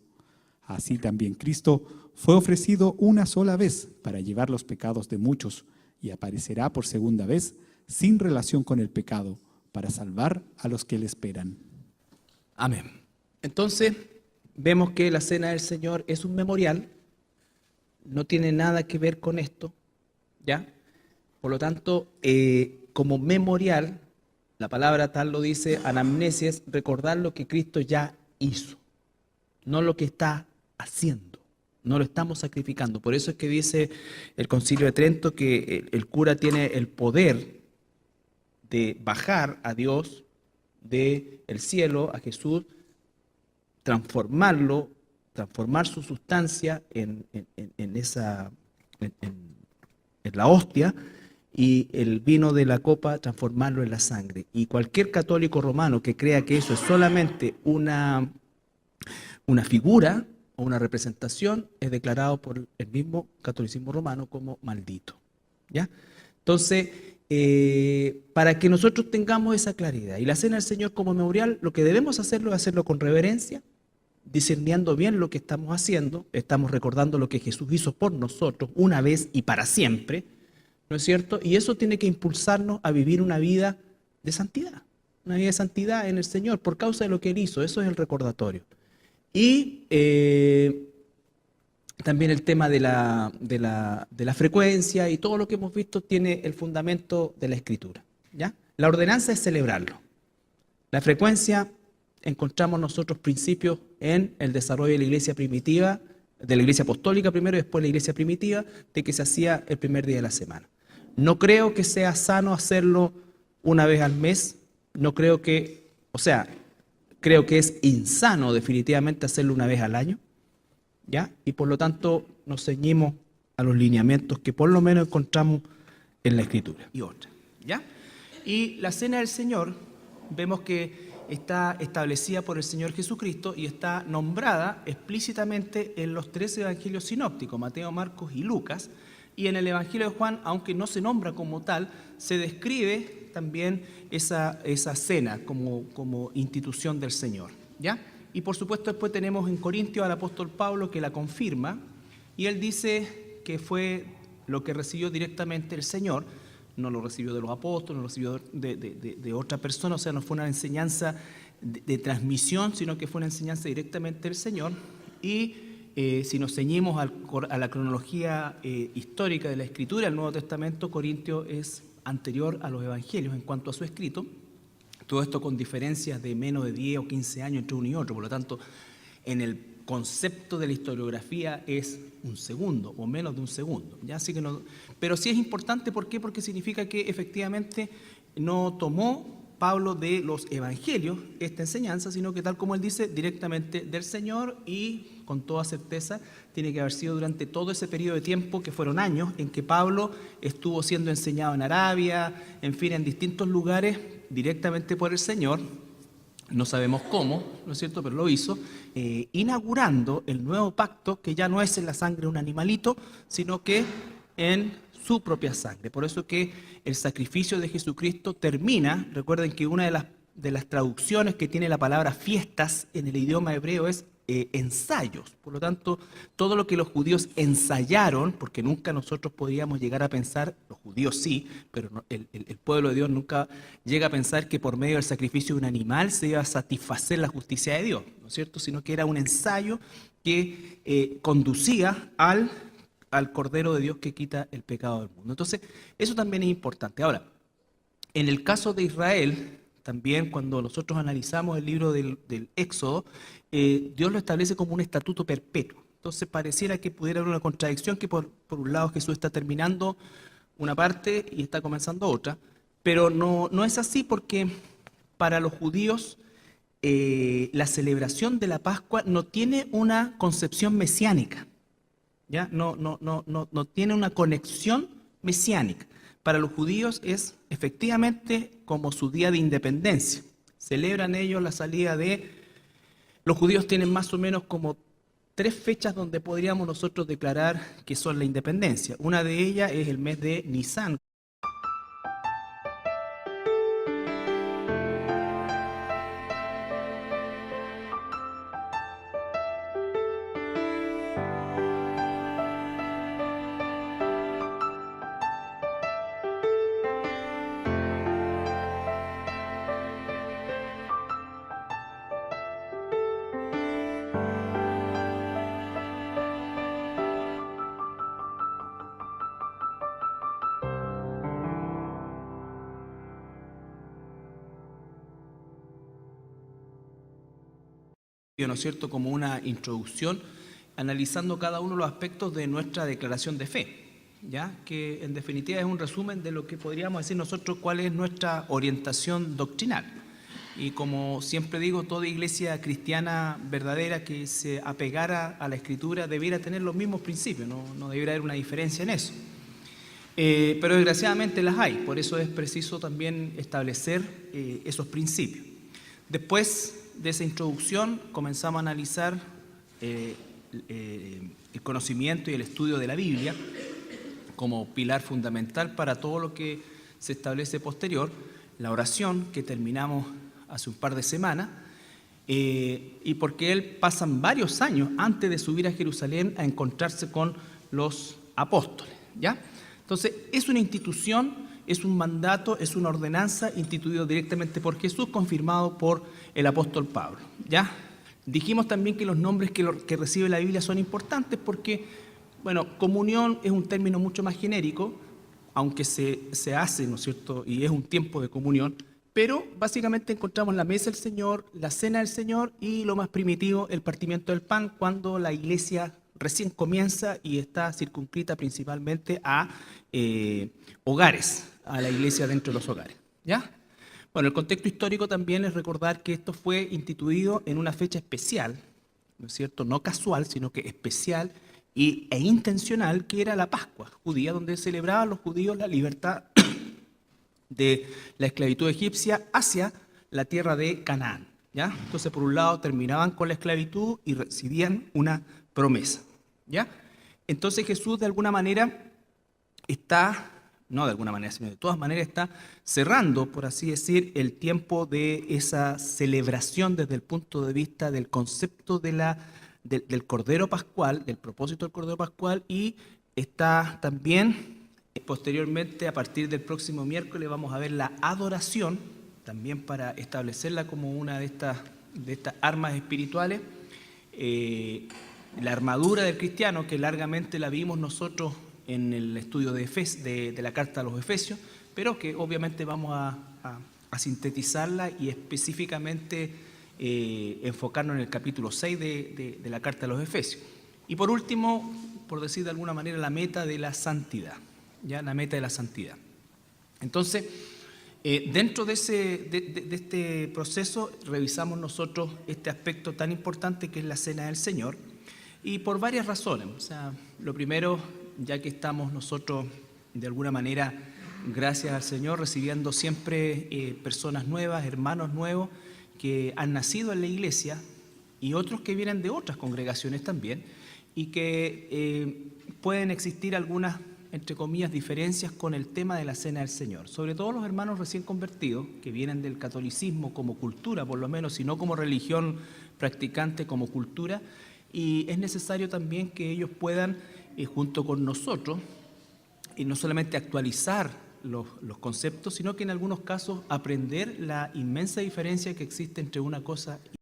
[SPEAKER 2] Así también Cristo fue ofrecido una sola vez para llevar los pecados de muchos y aparecerá por segunda vez sin relación con el pecado para salvar a los que le esperan.
[SPEAKER 1] Amén. Entonces, vemos que la Cena del Señor es un memorial, no tiene nada que ver con esto, ¿ya? Por lo tanto, como memorial, la palabra tal lo dice, anamnesis, es recordar lo que Cristo ya hizo, no lo que está haciendo, no lo estamos sacrificando. Por eso es que dice el Concilio de Trento que el cura tiene el poder de bajar a Dios del cielo, a Jesús, transformarlo, transformar su sustancia en la hostia, y el vino de la copa transformarlo en la sangre. Y cualquier católico romano que crea que eso es solamente una figura o una representación es declarado por el mismo catolicismo romano como maldito, ¿ya? Entonces, para que nosotros tengamos esa claridad y la Cena del Señor como memorial, lo que debemos hacerlo es hacerlo con reverencia, discerniendo bien lo que estamos haciendo. Estamos recordando lo que Jesús hizo por nosotros una vez y para siempre, ¿no es cierto? Y eso tiene que impulsarnos a vivir una vida de santidad en el Señor por causa de lo que Él hizo. Eso es el recordatorio. Y también el tema de la frecuencia y todo lo que hemos visto tiene el fundamento de la Escritura, ¿ya? La ordenanza es celebrarlo. La frecuencia, encontramos nosotros principios en el desarrollo de la iglesia primitiva, de la iglesia apostólica primero y después la iglesia primitiva, de que se hacía el primer día de la semana. No creo que sea sano hacerlo una vez al mes, creo que es insano definitivamente hacerlo una vez al año, ¿ya? Y por lo tanto nos ceñimos a los lineamientos que por lo menos encontramos en la Escritura y otra, ¿ya? Y la Cena del Señor, vemos que está establecida por el Señor Jesucristo y está nombrada explícitamente en los 13 evangelios sinópticos, Mateo, Marcos y Lucas, y en el Evangelio de Juan, aunque no se nombra como tal, se describe también esa cena como institución del Señor, ¿ya? Y por supuesto después tenemos en Corintios al apóstol Pablo que la confirma, y él dice que fue lo que recibió directamente el Señor, no lo recibió de los apóstoles, no lo recibió de otra persona, o sea, no fue una enseñanza de transmisión, sino que fue una enseñanza directamente del Señor. Y si nos ceñimos a la cronología histórica de la Escritura, el Nuevo Testamento, Corintios es anterior a los Evangelios en cuanto a su escrito, todo esto con diferencias de menos de 10 o 15 años entre uno y otro, por lo tanto, en el concepto de la historiografía es un segundo o menos de un segundo, ¿ya? Así que no, pero sí es importante, ¿por qué? Porque significa que efectivamente no tomó Pablo de los evangelios esta enseñanza, sino que tal como él dice, directamente del Señor, y con toda certeza tiene que haber sido durante todo ese periodo de tiempo, que fueron años, en que Pablo estuvo siendo enseñado en Arabia, en fin, en distintos lugares, directamente por el Señor. No sabemos cómo, ¿no es cierto?, pero lo hizo, inaugurando el nuevo pacto, que ya no es en la sangre de un animalito, sino que en su propia sangre. Por eso que el sacrificio de Jesucristo termina, recuerden que una de las traducciones que tiene la palabra fiestas en el idioma hebreo es ensayos. Por lo tanto, todo lo que los judíos ensayaron, porque nunca nosotros podríamos llegar a pensar, los judíos sí, pero no, el pueblo de Dios nunca llega a pensar que por medio del sacrificio de un animal se iba a satisfacer la justicia de Dios, ¿no es cierto? Sino que era un ensayo que conducía al Cordero de Dios que quita el pecado del mundo. Entonces, eso también es importante. Ahora, en el caso de Israel, también cuando nosotros analizamos el libro del Éxodo, Dios lo establece como un estatuto perpetuo. Entonces pareciera que pudiera haber una contradicción, que por un lado Jesús está terminando una parte y está comenzando otra, pero no es así, porque para los judíos la celebración de la Pascua no tiene una concepción mesiánica, ¿ya? No tiene una conexión mesiánica. Para los judíos es efectivamente como su día de independencia. Celebran ellos la salida de... Los judíos tienen más o menos como 3 fechas donde podríamos nosotros declarar que son la independencia. Una de ellas es el mes de Nisan. ¿no es cierto?, como una introducción, analizando cada uno de los aspectos de nuestra declaración de fe, ¿ya? Que en definitiva es un resumen de lo que podríamos decir nosotros cuál es nuestra orientación doctrinal. Y como siempre digo, toda iglesia cristiana verdadera que se apegara a la Escritura debiera tener los mismos principios, no debiera haber una diferencia en eso. Pero desgraciadamente las hay, por eso es preciso también establecer esos principios. Después de esa introducción comenzamos a analizar el conocimiento y el estudio de la Biblia como pilar fundamental para todo lo que se establece posterior, la oración que terminamos hace un par de semanas, y porque él pasan varios años antes de subir a Jerusalén a encontrarse con los apóstoles, ¿ya? Entonces, es una institución, es un mandato, es una ordenanza instituido directamente por Jesús, confirmado por el apóstol Pablo, ¿ya? Dijimos también que los nombres que recibe la Biblia son importantes porque, bueno, comunión es un término mucho más genérico, aunque se hace, ¿no es cierto?, y es un tiempo de comunión, pero básicamente encontramos la mesa del Señor, la cena del Señor y lo más primitivo, el partimiento del pan, cuando la iglesia recién comienza y está circunscrita principalmente a hogares, a la iglesia dentro de los hogares, ¿ya? Bueno, el contexto histórico también es recordar que esto fue instituido en una fecha especial, ¿no es cierto?, no casual, sino que especial e intencional, que era la Pascua judía, donde celebraban los judíos la libertad de la esclavitud egipcia hacia la tierra de Canaán, ¿ya? Entonces, por un lado, terminaban con la esclavitud y recibían una promesa, ¿ya? Entonces Jesús de alguna manera está, no de alguna manera, sino de todas maneras está cerrando, por así decir, el tiempo de esa celebración desde el punto de vista del concepto del Cordero Pascual, del propósito del Cordero Pascual, y está también, posteriormente, a partir del próximo miércoles, vamos a ver la adoración, también para establecerla como una de estas armas espirituales, la armadura del cristiano, que largamente la vimos nosotros en el estudio de la carta a los Efesios, pero que obviamente vamos a sintetizarla y específicamente enfocarnos en el capítulo 6 de la carta a los Efesios. Y por último, por decir de alguna manera, la meta de la santidad, ¿ya? La meta de la santidad. Entonces, dentro de este proceso revisamos nosotros este aspecto tan importante que es la cena del Señor, y por varias razones. O sea, lo primero, ya que estamos nosotros de alguna manera, gracias al Señor, recibiendo siempre personas nuevas, hermanos nuevos que han nacido en la iglesia y otros que vienen de otras congregaciones también, y que pueden existir algunas, entre comillas, diferencias con el tema de la cena del Señor. Sobre todo los hermanos recién convertidos, que vienen del catolicismo como cultura, por lo menos, y no como religión practicante, como cultura, y es necesario también que ellos puedan, junto con nosotros, y no solamente actualizar los conceptos, sino que en algunos casos aprender la inmensa diferencia que existe entre una cosa y